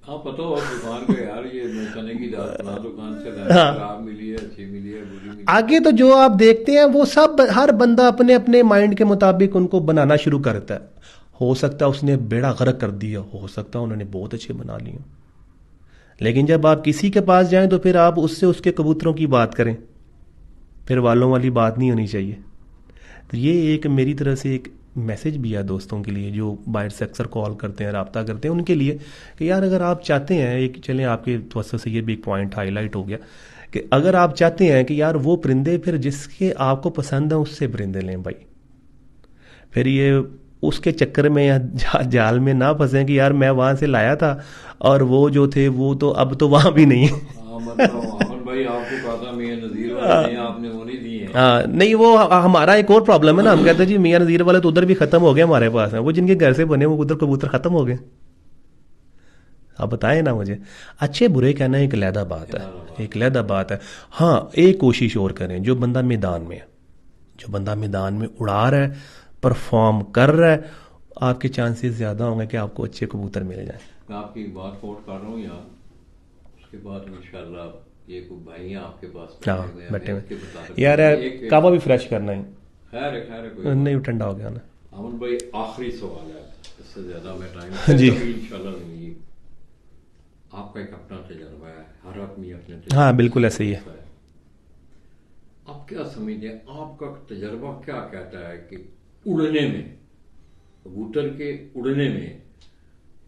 हाँ पता हो दुकान पे यार ये चने की दाल बना, दुकान से हाँ। खराब मिली है, अच्छी मिली है, बुरी मिली है। आगे तो जो आप देखते हैं वो सब हर बंदा अपने अपने माइंड के मुताबिक उनको बनाना शुरू करता है। हो सकता है उसने बेड़ा गर्क कर दिया, हो सकता है उन्होंने बहुत अच्छे बना लिए। लेकिन जब आप किसी के पास जाएं तो फिर आप उससे उसके कबूतरों की बात करें, फिर वालों वाली बात नहीं होनी चाहिए। तो ये एक मेरी तरह से एक मैसेज भी है दोस्तों के लिए जो बाहर से अक्सर कॉल करते हैं, रब्ता करते हैं, उनके लिए कि यार अगर आप चाहते हैं, एक चलें आपके तवज्जो से ये भी एक पॉइंट हाईलाइट हो गया कि अगर आप चाहते हैं कि यार वो परिंदे फिर जिसके आपको पसंद है उससे परिंदे लें भाई, फिर ये उसके चक्कर में या जाल में ना फंसें कि यार मैं वहाँ से लाया था और वो जो थे वो तो अब तो वहाँ भी नहीं है। हाँ मतलब अमन भाई आपको कहा था मियाँ नज़ीर वाले नहीं, आपने वो नहीं दिए हैं। हाँ नहीं, वो हमारा एक और प्रॉब्लम है ना, हम कहते हैं जी मियाँ नज़ीर वाले तो उधर भी खत्म हो गए, हमारे पास है वो जिनके घर से बने वो उधर कबूतर खत्म हो गए। आप बताएं ना मुझे। अच्छे बुरे कहना एक अलहदा बात है, एक अलहदा बात है। हाँ एक कोशिश और करें, जो बंदा मैदान में है, जो बंदा मैदान में उड़ा रहा है, परफॉर्म कर रहा है, आपके चांसेस ज़्यादा होंगे कि आपको अच्छे कबूतर मिल जाए। मैं आपकी बात कोट कर रहा हूँ यार, उसके बाद इंशाल्लाह ये कोई भाई हैं आपके पास हाँ बैठे हुए हैं, बैठे मैं इसके हुए बता सकता यार हूँ। एक काबा भी फ्रेश करना है। खैर कोई नहीं ठंडा हो गया ना। अमन भाई आखिरी सवाल है, इससे ज्यादा मैं टाइम जी। इंशाल्लाह नहीं। आपका एक अपना तजर्बा है, हर आदमी अपने तजर्बे हाँ बिल्कुल ऐसे ही है। आप क्या समझिए, आपका तजर्बा क्या कहता है कि उड़ने में, कबूतर के उड़ने में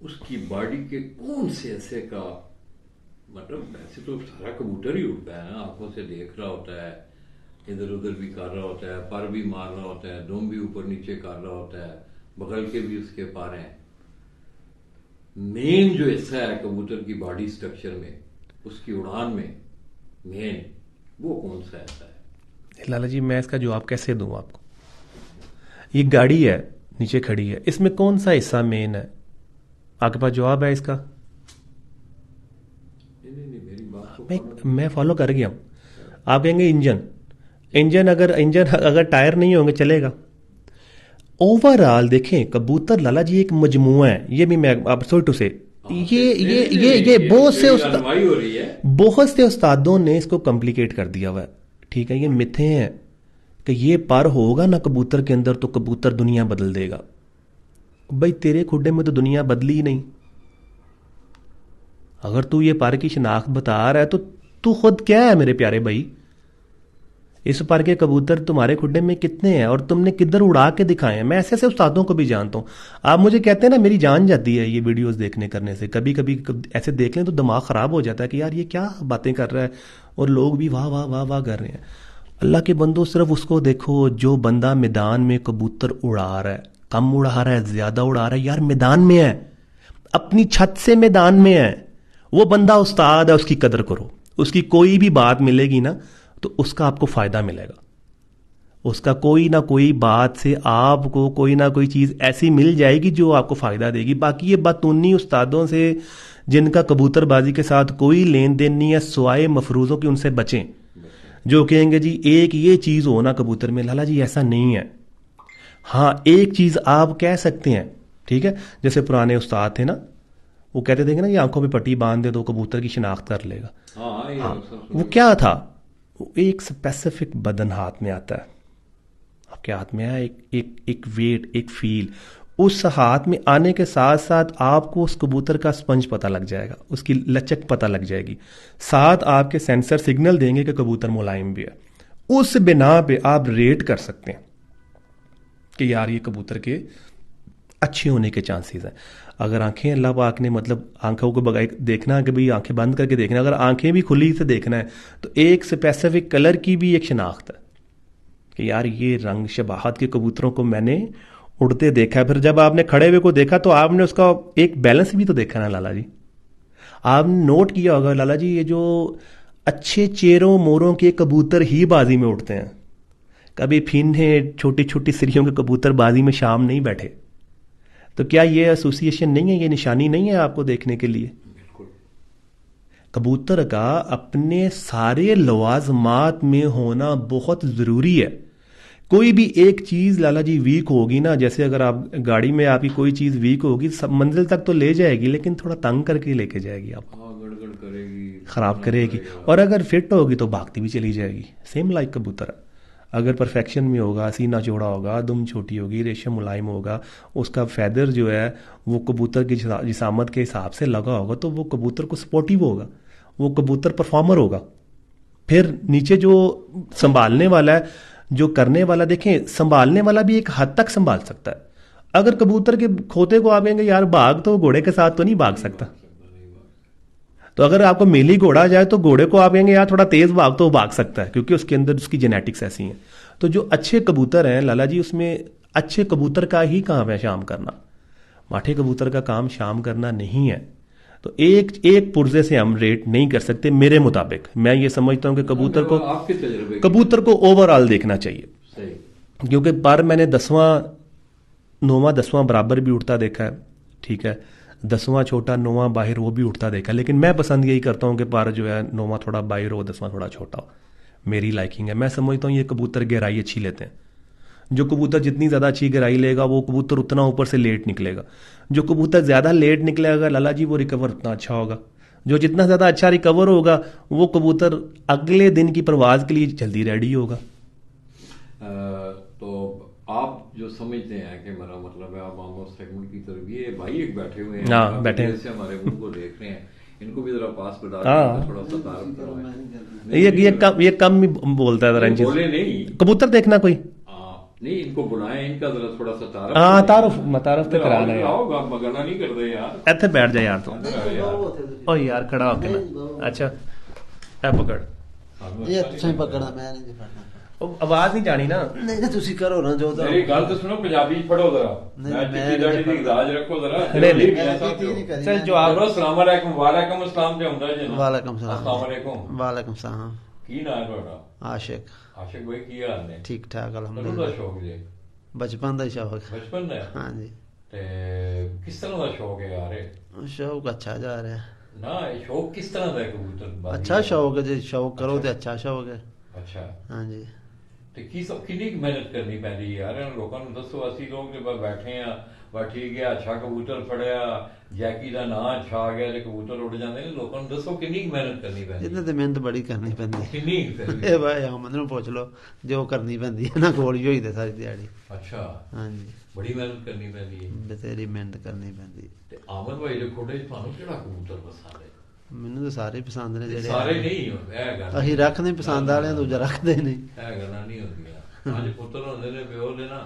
उसकी बॉडी के कौन से ऐसे का, मतलब वैसे तो सारा कबूतर ही उड़ता है ना, आंखों से देख रहा होता है, इधर उधर भी कर रहा होता है, पर भी मार रहा होता है, दुम भी ऊपर नीचे कर रहा होता है, बगल के भी उसके पर हैं। मेन जो हिस्सा है कबूतर की बॉडी स्ट्रक्चर में, उसकी उड़ान में मेन वो कौन सा हिस्सा है? लाला जी मैं इसका जवाब कैसे दूं आपको? ये गाड़ी है, नीचे खड़ी है, इसमें कौन सा हिस्सा मेन है? आपके पास जवाब है इसका? मैं फॉलो कर गया हूं। आप कहेंगे इंजन अगर टायर नहीं होंगे चलेगा। ओवरऑल देखें, कबूतर लाला जी एक मजमुआ है। ये भी मैं आप सॉरी टू से ये बहुत से उस्तादों ने इसको कॉम्प्लिकेट कर दिया हुआ है। ठीक है, ये मिथे हैं कि ये पर होगा ना कबूतर के अंदर तो कबूतर दुनिया बदल देगा। भाई तेरे खुड्डे में तो दुनिया बदली ही नहीं। अगर तू ये पर की शिनाख्त बता रहा है तो तू खुद क्या है मेरे प्यारे भाई? इस पर के कबूतर तुम्हारे खुड्डे में कितने हैं और तुमने किधर उड़ा के दिखाए हैं? मैं ऐसे ऐसे उस्तादों को भी जानता हूं। आप मुझे कहते हैं ना, मेरी जान जाती है ये वीडियोस देखने करने से। कभी कभी ऐसे देख लें तो दिमाग खराब हो जाता है कि यार ये क्या बातें कर रहा है, और लोग भी वाह वाह वाह वाह कर रहे हैं। अल्लाह के बंदो, सिर्फ उसको देखो जो बंदा मैदान में कबूतर उड़ा रहा है, कम उड़ा रहा है, ज्यादा उड़ा रहा है, यार मैदान में है, अपनी छत से मैदान में है, वो बंदा उस्ताद है, उसकी कदर करो। उसकी कोई भी बात मिलेगी ना तो उसका आपको फायदा मिलेगा। उसका कोई ना कोई बात से आपको कोई ना कोई चीज ऐसी मिल जाएगी जो आपको फायदा देगी। बाकी ये बातूनी उस्तादों से जिनका कबूतरबाजी के साथ कोई लेन देन नहीं है, सिवाय मफरूजों की, उनसे बचें। जो कहेंगे जी एक ये चीज हो ना कबूतर में, लाला जी ऐसा नहीं है। हाँ, एक चीज आप कह सकते हैं, ठीक है, जैसे पुराने उस्ताद थे ना, वो कहते थे कि ना ये आंखों पे पट्टी बांध दे तो कबूतर की शिनाख्त कर लेगा। हाँ, वो क्या था? वो एक स्पेसिफिक बदन हाथ में आता है, आपके हाथ में है एक वेट, एक फील। उस हाथ में आने के साथ साथ आपको उस कबूतर का स्पंज पता लग जाएगा, उसकी लचक पता लग जाएगी, साथ आपके सेंसर सिग्नल देंगे कि कबूतर मुलायम भी है। उस बिना पे आप रेट कर सकते हैं कि यार ये कबूतर के अच्छे होने के चांसेस हैं। अगर आंखें अल्लाह पाक ने मतलब आंखों को बगाए देखना कि भाई आंखें बंद करके देखना, अगर आंखें भी खुली से देखना है तो एक स्पेसिफिक कलर की भी एक शिनाख्त है कि यार ये रंग शबाहत के कबूतरों को मैंने उड़ते देखा है। फिर जब आपने खड़े हुए को देखा तो आपने उसका एक बैलेंस भी तो देखा ना लाला जी। आपने नोट किया होगा लाला जी, ये जो अच्छे चेरों मोरों के कबूतर ही बाजी में उड़ते हैं। कभी फिन्ने छोटी छोटी सिरियों के कबूतर बाजी में शाम नहीं बैठे। तो क्या ये एसोसिएशन नहीं है, ये निशानी नहीं है आपको देखने के लिए? कबूतर का अपने सारे लवाजमात में होना बहुत जरूरी है। कोई भी एक चीज लाला जी वीक होगी ना, जैसे अगर आप गाड़ी में आपकी कोई चीज वीक होगी, सब मंजिल तक तो ले जाएगी लेकिन थोड़ा तंग करके लेके जाएगी, आपको गड़गड़ करेगी, खराब करेगी। और अगर फिट होगी तो भागती भी चली जाएगी। सेम लाइक कबूतर, अगर परफेक्शन में होगा, सीना चौड़ा होगा, दुम छोटी होगी, रेशम मुलायम होगा, उसका फैदर जो है वो कबूतर की जिसामत के हिसाब से लगा होगा, तो वो कबूतर को सपोर्टिव होगा, वो कबूतर परफॉर्मर होगा। फिर नीचे जो संभालने वाला है, जो करने वाला, देखें संभालने वाला भी एक हद तक संभाल सकता है। अगर कबूतर के खोते को आप कहेंगे यार भाग, तो घोड़े के साथ तो नहीं भाग सकता। तो अगर आपको मेली घोड़ा जाए तो घोड़े को आप कहेंगे यार थोड़ा तेज भाग, तो भाग सकता है, क्योंकि उसके अंदर उसकी जेनेटिक्स ऐसी हैं। तो जो अच्छे कबूतर हैं लाला जी, उसमें अच्छे कबूतर का ही काम है शाम करना, माठे कबूतर का काम शाम करना नहीं है। तो एक पुर्जे से हम रेट नहीं कर सकते। मेरे मुताबिक मैं ये समझता हूं कि कबूतर को ओवरऑल देखना चाहिए। क्योंकि पर मैंने 10वां 9वां 10वां बराबर भी उठता देखा है, ठीक है, 10वां छोटा 9वां बाहर वो भी उठता देखा, लेकिन मैं पसंद यही करता हूं कि पर जो है 9वां थोड़ा बाहर हो, 10वां थोड़ा छोटा हो। मेरी लाइकिंग है। मैं समझता हूं ये कबूतर गहराई अच्छी लेते हैं। जो कबूतर जितनी ज़्यादा अच्छी गहराई लेगा वो कबूतर उतना ऊपर से लेट निकलेगा। जो कबूतर ज़्यादा लेट निकलेगा लाला जी, वो रिकवर उतना अच्छा होगा। जो जितना ज़्यादा अच्छा रिकवर होगा वो कबूतर अगले दिन की परवाज के लिए जल्दी रेडी होगा। तो आप जो समझते हैं कि मेरा मतलब है, आप आमोर सेगमेंट की तरफ, ये भाई एक बैठे हुए हैं, हाँ बैठे हैं, हमारे मुंह को देख रहे हैं, इनको भी जरा पास बुला के थोड़ा सा तारुफ करवाएं। ये कम ही बोलता है, बोले नहीं, कबूतर देखना कोई नहीं, इनको बुलाएं, इनका जरा थोड़ा सा तारुफ। हाँ तारुफ तो कराना है। आप मगना नहीं कर दे यार, ऐसे बैठ जा यार तुम। ओ यार खड़ा होके ना, अच्छा ऐ पकड़, ये तुम पकड़ना, मैं नहीं पकड़ना। आवाज नहीं जानी ना। नहीं ਤੁਸੀਂ करो ना जो तो मेरी गल तो सुनो, पंजाबी पढ़ो जरा, मैं दाढ़ी दी इजाज रखो जरा। चल जो आप अस्सलाम वालेकुम, वालेकुम अस्सलाम पे ਹੁੰਦਾ जी। वालेकुम सलाम। अस्सलाम वालेकुम। वालेकुम सलाम। की नाम है ਤੁਹਾਡਾ? आशिक। आशिक भाई की हाल ने? ठीक ठाक कदों अल्हम्दुलिल्लाह। ਦਾ ਸ਼ੌਕ ਜੇ? ਬਚਪਨ ਦਾ ਹੀ ਸ਼ੌਕ ਬਚਪਨ ਦਾ ਹੈ? ਹਾਂਜੀ ਤੇ ਕਿਸ ਤਰ੍ਹਾਂ ਦਾ ਸ਼ੌਕ ਹੈ ਯਾਰ ਇਹ? ਸ਼ੌਕ ਅੱਛਾ ਜਾ ਰਿਹਾ ਨਾ ਇਹ ਸ਼ੌਕ ਕਿਸ ਤਰ੍ਹਾਂ ਦਾ ਹੈ ਕਬੂਤਰਬਾਜ਼ੀ ਅੱਛਾ ਦਾ? ਸ਼ੌਕ ਹੈ, ਜੇ ਸ਼ੌਕ ਕਰੋ ਤੇ ਅੱਛਾ ਸ਼ੌਕ ਹੈ। ਅੱਛਾ, ਹਾਂਜੀ ਤੇ ਕਿੰਨੀ ਕੁ ਮਿਹਨਤ ਕਰਨੀ ਪੈਂਦੀ ਯਾਰ ਇਹਨਾਂ ਲੋਕਾਂ ਨੂੰ ਦੱਸੋ। ਅਸੀਂ ਲੋਕ ਜੇ ਬੈਠੇ ਆ ਬਸ ਠੀਕ ਹੈ, ਅੱਛਾ ਕਬੂਤਰ ਫੜਿਆ, ਜੈਕੀ ਦਾ ਨਾਂ ਛਾ ਗਿਆ ਤੇ ਕਬੂਤਰ ਉੱਡ ਜਾਂਦੇ ਨੇ। ਲੋਕਾਂ ਨੂੰ ਦੱਸੋ ਕਿੰਨੀ ਕੁ ਮਿਹਨਤ ਕਰਨੀ ਪੈਂਦੀ? ਇਹਦੇ ਤੇ ਮਿਹਨਤ ਬੜੀ ਕਰਨੀ ਪੈਂਦੀ ਕਿੰਨੀ ਕੁ ਫਿਰ ਵੀ? ਇਹ ਭਾਈ ਅਹਿਮਦ ਨੂੰ ਪੁੱਛ ਲਓ, ਜੋ ਕਰਨੀ ਪੈਂਦੀ ਹੈ ਨਾ, ਕੋਲ ਹੀ ਹੋਈ ਤੇ ਸਾਰੀ ਦਿਹਾੜੀ। ਅੱਛਾ, ਹਾਂਜੀ ਬੜੀ ਮਿਹਨਤ ਕਰਨੀ ਪੈਂਦੀ ਹੈ। ਬਥੇਰੀ ਮਿਹਨਤ ਕਰਨੀ ਪੈਂਦੀ। ਤੇ ਆਮਦ ਭਾਈ ਦੇ ਖੋਡੇ 'ਚ ਤੁਹਾਨੂੰ ਕਿਹੜਾ ਕਬੂਤਰ ਪਸੰਦ ਹੈ? ਮੈਨੂੰ ਤਾਂ ਸਾਰੇ ਪਸੰਦ ਨੇ ਜਿਹੜੇ ਸਾਰੇ ਨਹੀਂ ਇਹ ਗੱਲ ਅਸੀਂ ਰੱਖਦੇ ਪਸੰਦ ਵਾਲਿਆਂ, ਦੂਜਾ ਰੱਖਦੇ ਨਹੀਂ। ਇਹ ਗੱਲਾਂ ਨਹੀਂ ਹੁੰਦੀਆਂ। ਪੰਜ ਪੁੱਤਰ ਹੁੰਦੇ ਨੇ, ਪਿਓ ਦੇ ਨਾ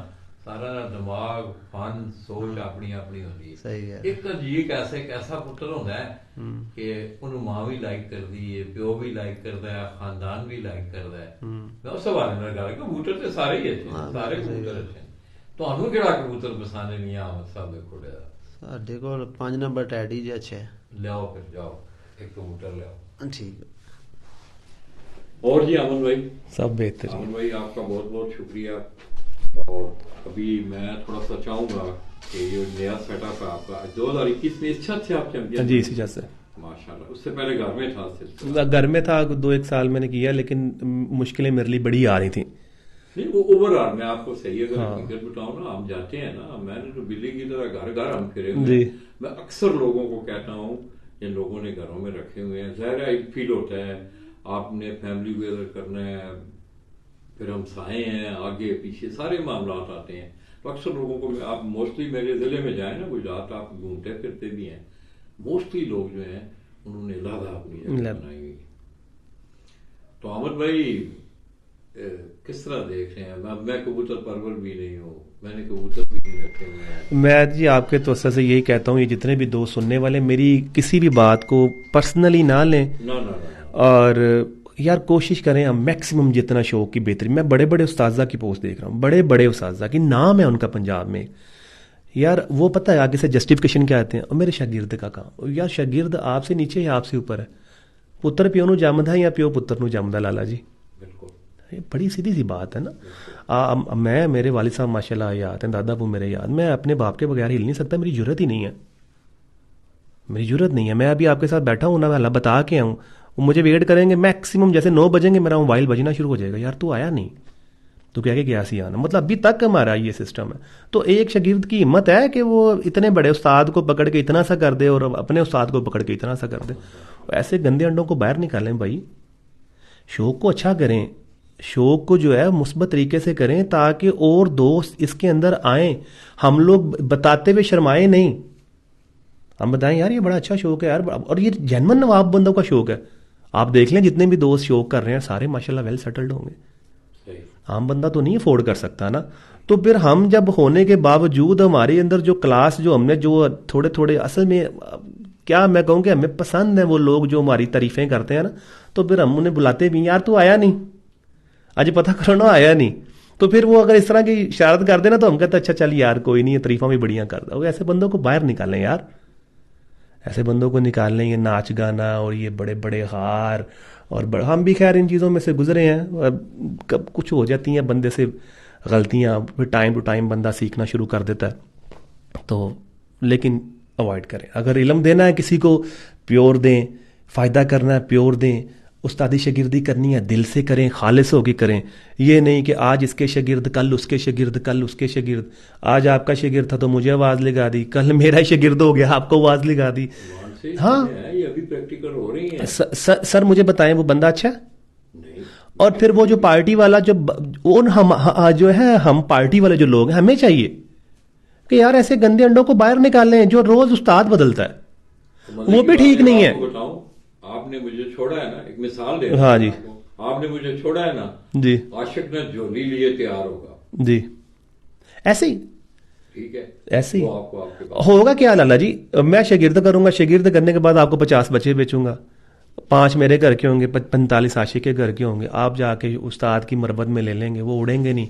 ਸਾਰਾ ਦਾ ਦਿਮਾਗ, ਫਨ, ਸੋਚ ਆਪਣੀ ਆਪਣੀ ਹੁੰਦੀ ਹੈ। ਸਹੀ ਹੈ। ਇੱਕ ਅਜੀਬ ਐਸਾ ਪੁੱਤਰ ਹੁੰਦਾ ਹੈ ਕਿ ਉਹਨੂੰ ਮਾਂ ਵੀ ਲਾਈਕ ਕਰਦੀ ਹੈ, ਪਿਓ ਵੀ ਲਾਈਕ ਕਰਦਾ ਹੈ, ਖਾਨਦਾਨ ਵੀ ਲਾਈਕ ਕਰਦਾ ਹੈ। ਮੈਂ ਉਸ ਬਾਰੇ ਨਾਲ ਗੱਲ, ਕਬੂਤਰ ਤੇ ਸਾਰੇ ਹੀ ਅੱਛੇ ਨੇ, ਸਾਰੇ ਕਬੂਤਰ ਅੱਛੇ ਨੇ। ਤੁਹਾਨੂੰ ਕਿਹੜਾ ਕਬੂਤਰ ਪਸੰਦ ਨਹੀਂ ਆਮਦ ਸਾਹਿਬ ਦੇ ਖੋੜੇ ਦਾ? ਸਾਡੇ ਕੋਲ 5 ਨੰਬਰ ਟੈਡੀ ਜੀ ਅੱਛਾ ਹੈ। ਲਿਆਓ ਫਿਰ, ਜਾਓ एक कबूतर ले आओ। ठीक है। और जी अमन भाई? सब बेहतरीन। अमन भाई आपका बहुत बहुत शुक्रिया। और अभी मैं थोड़ा सा चाहूंगा कि ये नया सेटअप है आपका 2021 में इस छत से आप चैंपियन? जी इसी छत से माशाल्लाह। उससे पहले घर में था? घर में था, 2-1 साल मैंने किया, लेकिन मुश्किलें मेरे लिए बड़ी आ रही थी। नहीं वो ओवरऑल मैं आपको सही अगर फिगर बताऊं ना, हम जाते हैं ना, मैंने तो बिल्ली की तरह घर घर हम फिरे हुए हैं। मैं अक्सर लोगों को कहता हूँ, जिन लोगों ने घरों में रखे हुए हैं, ज़ाहिर है एक फील होता है आपने फैमिली वेयर करना है, फिर हम साए हैं, आगे पीछे सारे मामला आते हैं। तो अक्सर लोगों को, आप मोस्टली मेरे जिले में जाए ना गुजरात, आप घूमते फिरते भी हैं, मोस्टली लोग जो हैं उन्होंने अलग अपनी जगह बनाई हुई। तो अहमद भाई किस तरह देख रहे हैं? मैं कबूतर परवर भी नहीं हूँ, मैंने कबूतर भी नहीं रखे हुए हैं। मैं जी आपके तवज्जो से यही कहता हूँ, ये जितने भी दोस्त सुनने वाले मेरी किसी भी बात को पर्सनली ना लें। ना। और यार कोशिश करें हम मैक्सिमम जितना शौक की बेहतरी। मैं बड़े बड़े उस्ताजा की पोस्ट देख रहा हूँ, बड़े बड़े उस्ताजा की नाम है उनका पंजाब में। यार वो पता है आगे से जस्टिफिकेशन क्या आते हैं, और मेरे शागिर्द का काम। यार शागिर्द आपसे नीचे या आपसे ऊपर है? पुत्र प्यो नूं जमदा है या प्यो पुत्र नूं जमदा? लाला जी बिल्कुल, ये बड़ी सीधी सी बात है ना। मैं, मेरे वालिद साहब माशाल्लाह याद हैं, दादा अबू मेरे याद, मैं अपने बाप के बगैर हिल नहीं सकता, मेरी जरूरत ही नहीं है, मेरी जरूरत नहीं है। मैं अभी आपके साथ बैठा हूँ ना, मैं अल्लाह बता के आऊँ, मुझे वेट करेंगे मैक्सिमम, जैसे 9 बजेंगे मेरा मोबाइल बजना शुरू हो जाएगा, यार तू आया नहीं, तो कह के गया सी आना। मतलब अभी तक हमारा ये सिस्टम है। तो एक शागिर्द की हिम्मत है कि वो इतने बड़े उस्ताद को पकड़ के इतना सा कर दे और अपने उस्ताद को पकड़ के इतना सा कर दे। ऐसे गंदे अंडों को बाहर निकालें भाई, शौक को अच्छा करें, शौक को जो है मुस्बत तरीके से करें ताकि और दोस्त इसके अंदर आए। हम लोग बताते हुए शर्माए नहीं, हम बताएं यार ये बड़ा अच्छा शौक है यार, और ये जेन्युइन नवाब बंदों का शौक है। आप देख लें जितने भी दोस्त शौक कर रहे हैं सारे माशाल्लाह वेल सेटल्ड होंगे। आम बंदा तो नहीं अफोर्ड कर सकता ना। तो फिर हम जब होने के बावजूद हमारे अंदर जो क्लास जो हमने जो थोड़े थोड़े असल में क्या मैं कहूँ कि हमें पसंद है वो लोग जो हमारी तारीफें करते हैं ना, तो फिर हम उन्हें बुलाते भी, यार तू आया नहीं, आज पता करो ना आया नहीं। तो फिर वो अगर इस तरह की शरारत कर देना तो हम कहते अच्छा चल यार कोई नहीं, तारीफा भी बढ़िया कर दो। ऐसे बंदों को बाहर निकालें यार, ऐसे बंदों को निकालने, ये नाच गाना और ये बड़े बड़े हार और हम भी खैर इन चीज़ों में से गुजरे हैं। कब कुछ हो जाती हैं बंदे से गलतियाँ, फिर टाइम टू टाइम बंदा सीखना शुरू कर देता है। तो लेकिन अवॉइड करें, अगर इल्म देना है किसी को प्योर दें, फ़ायदा करना है प्योर दें, उस्तादी शागिर्दी करनी है दिल से करें, खालिस होकर करें। ये नहीं कि आज इसके शागिर्द कल उसके शागिर्द, कल उसके शागिर्द, आज आपका शागिर्द था तो मुझे आवाज़ लगा दी, कल मेरा शागिर्द हो गया आपको आवाज़ लगा दी। हाँ ये अभी प्रैक्टिकल हो रही है। सर मुझे बताएं वो बंदा अच्छा है? नहीं। और फिर वो जो पार्टी वाला जो जो है हम पार्टी वाले जो लोग हैं, हमें चाहिए कि यार ऐसे गंदे अंडों को बाहर निकालें जो रोज उस्ताद बदलता है, तो वो भी ठीक नहीं है। बताऊं, आपने मुझे छोड़ा है ना, एक मिसाल दे, हाँ जी, आपने मुझे छोड़ा है ना जी, आशिक ने झोली लिए तैयार होगा जी, ऐसे ही ठीक है, ऐसे ही आपको होगा। क्या लाला जी, मैं शागिर्द करूंगा, शागिर्द करने के बाद आपको 50 बच्चे बेचूंगा, 5 मेरे घर के होंगे, 45 आशिक के घर के होंगे, आप जाके उस्ताद की मरबत में ले लेंगे, वो उड़ेंगे नहीं।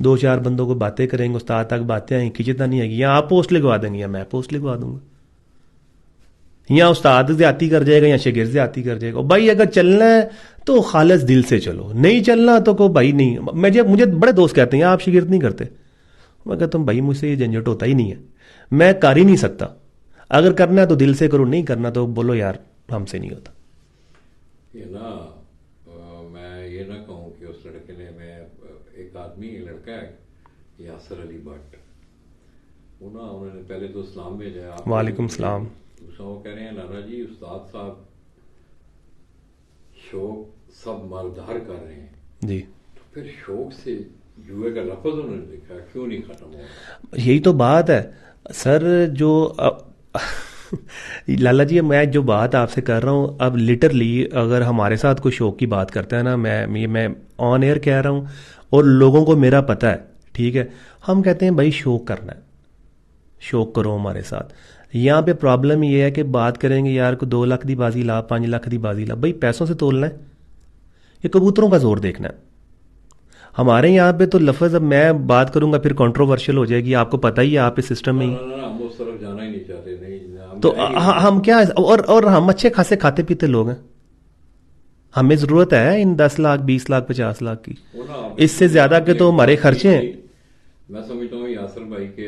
2-4 बंदों को बातें करेंगे, उस्ताद तक बातें आएंगी, खिंचता नहीं आएगी, या आप पोस्ट लिखवा देंगे या मैं पोस्ट लिखवा दूंगा, या उस्ताद ज्यादती कर जाएगा या शागिर्द ज्यादती कर जाएगा। भाई अगर चलना है तो खालिस दिल से चलो, नहीं चलना तो को भाई नहीं। मुझे बड़े दोस्त कहते हैं आप शागिर्द नहीं करते, मैं कहता हूँ भाई मुझसे ये झंझट होता ही नहीं है, मैं कर ही नहीं सकता, अगर करना है तो दिल से करो, नहीं करना तो बोलो यार हमसे नहीं होता। ये ना मैं ये ना कहूँ कि उस लड़के ने, मैं एक आदमी लड़का है यासर अली भट्ट, वो ना उन्होंने पहले तो इस्लाम में जाए, वालेकुम सलाम। दूसरा वो कह रहे हैं लाला जी उस्ताद साहब शौक सब मालदार कर रहे हैं जी, तो फिर शौक से जुए का लफ्ज उन्होंने लिखा, क्यों नहीं खत्म हो रहा? यही तो बात है सर, जो लाला जी मैं जो बात आपसे कर रहा हूँ, अब लिटरली अगर हमारे साथ कोई शौक की बात करता है ना, मैं ऑन एयर कह रहा हूँ और लोगों को मेरा पता है, ठीक है, हम कहते हैं भाई शौक करना है, शौक करो हमारे साथ। यहाँ पे प्रॉब्लम ये है कि बात करेंगे यार को 2 लाख की बाजी ला, 5 लाख की बाजी ला, भाई पैसों से तोलना है, ये कबूतरों का जोर देखना है। हमारे यहाँ पे तो लफ्ज़, अब मैं बात करूंगा फिर कंट्रोवर्शियल हो जाएगी, आपको पता ही है, आप इस सिस्टम में ही ना हम उस तरफ जाना ही नहीं चाहते, नहीं हम तो हम क्या, और हम अच्छे खासे खाते पीते लोग हैं, हमें ज़रूरत है इन 10 लाख 20 लाख 50 लाख की, वो ना इससे ज़्यादा के तो हमारे खर्चे हैं। मैं समझता हूँ यासर भाई के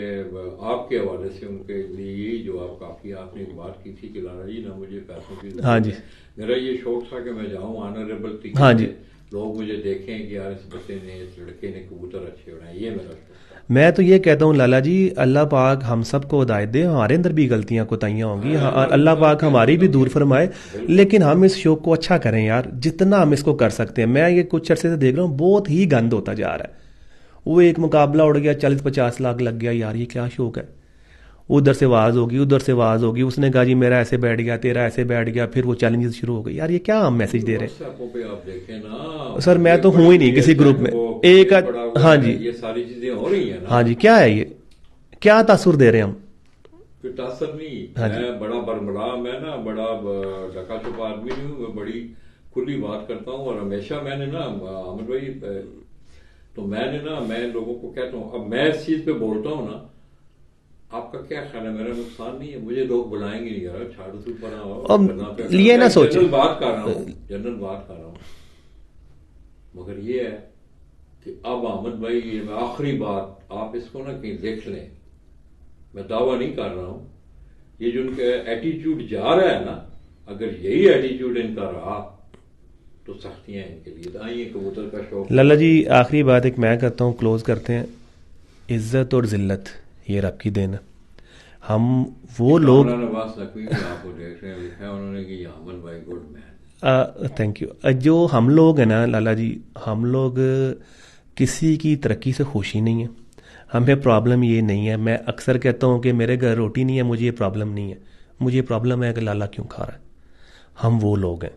आपके हवाले से उनके लिए यही जवाब काफी, आपने एक बात की थी कि लाला जी ना मुझे पैसों की जरूरत हाँ जी। है, मेरा ये शौक था कि मैं जाऊँ ऑनरेबल तरीके हाँ जी। से, लोग मुझे देखें कि यार इस बच्चे ने, इस लड़के ने कबूतर अच्छे बनाए, ये मेरा शौक था। मैं तो ये कहता हूँ लाला जी, अल्लाह पाक हम सबको हिदायत दे, हमारे अंदर भी गलतियां कोताहियां होंगी, अल्लाह पाक हमारी भी दूर फरमाए, लेकिन हम इस शौक को अच्छा करें यार, जितना हम इसको कर सकते हैं। मैं ये कुछ अरसे से देख रहा हूँ बहुत ही गंद होता जा रहा है, वो एक मुकाबला उड़ गया 40-50 लाख लग गया, यार ये क्या शौक है, उधर से आवाज़ होगी उधर से आवाज़ होगी, उसने कहा जी मेरा ऐसे बैठ गया, तेरा ऐसे बैठ गया, फिर वो चैलेंजेस शुरू हो गई, यार ये क्या हम मैसेज दे रहे हैं? WhatsApp पे आप देखें ना सर मैं तो हूं ही नहीं किसी ग्रुप में, एक हाँ जी, ये सारी चीजें हो रही है ना। हाँ जी, क्या है ये, क्या तासुर दे रहे हैं हम? कोई तासर नहीं, हाँ मैं बड़ा बरबड़ा, मैं ना बड़ा ढका छुपा आदमी नहीं हूँ, मैं बड़ी खुली बात करता हूँ, और हमेशा मैंने ना अहमद भाई, तो मैंने ना, मैं लोगों को कहता हूँ, अब मैं इस चीज पे बोलता हूँ ना, आपका क्या ख्याल है, मेरा नुकसान नहीं है, मुझे लोग बुलाएंगे नहीं, यार छाड़ू तू पर आओ, ये ना सोचें, जनरल बात कर रहा हूँ, जनरल बात कर रहा हूँ, मगर ये है कि अब अहमद भाई, ये आखिरी बात, आप इसको ना कहीं देख लें, मैं दावा नहीं कर रहा हूं, ये जो उनका एटीट्यूड जा रहा है ना, अगर यही एटीट्यूड इनका रहा तो सख्तियां इनके लिए, तो आइए कबूतर का शौक। लल्ला जी आखिरी बात एक मैं करता हूँ, क्लोज करते हैं, इज्जत और जिल्लत ये रब की देन है, हम वो लोग, नवाज नकवी भी आपको देख रहे हैं, लिखा है उन्होंने कि अहमद भाई गुड मैन, थैंक यू। जो हम लोग हैं ना लाला जी, हम लोग किसी की तरक्की से खुशी नहीं है, हमें प्रॉब्लम ये नहीं है, मैं अक्सर कहता हूँ कि मेरे घर रोटी नहीं है, मुझे ये प्रॉब्लम नहीं है, मुझे प्रॉब्लम है कि लाला क्यों खा रहा है। हम वो लोग हैं,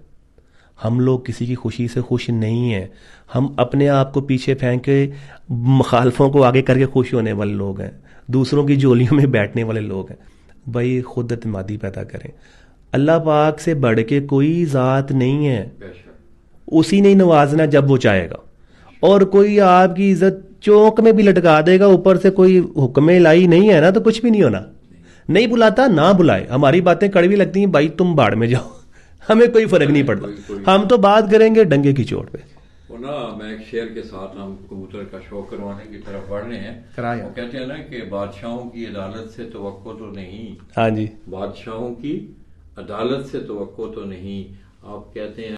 हम लोग किसी की खुशी से खुश नहीं हैं, हम अपने आप को पीछे फेंक के मुखालफों को आगे करके खुश होने वाले लोग हैं, दूसरों की झोलियों में बैठने वाले लोग हैं। भाई खुद एतमादी पैदा करें, अल्लाह पाक से बढ़ के कोई ज़ात नहीं है, उसी ने नवाजना जब वो चाहेगा, और कोई आपकी इज्जत चौक में भी लटका देगा, ऊपर से कोई हुक्म इलाही नहीं है ना, तो कुछ भी नहीं होना। नहीं बुलाता ना बुलाए, हमारी बातें कड़वी लगती हैं, भाई तुम बाढ़ में जाओ, हमें कोई फर्क नहीं पड़ता, हम तो बात करेंगे डंगे की चोट पे। वो ना मैं एक शेर के साथ हम कबूतर का शौक करवाने की तरफ बढ़ रहे हैं, कराया। वो कहते हैं ना कि बादशाहों की अदालत से तवक्को तो नहीं, हाँ जी, बादशाहों की अदालत से तवक्को तो नहीं, आप कहते हैं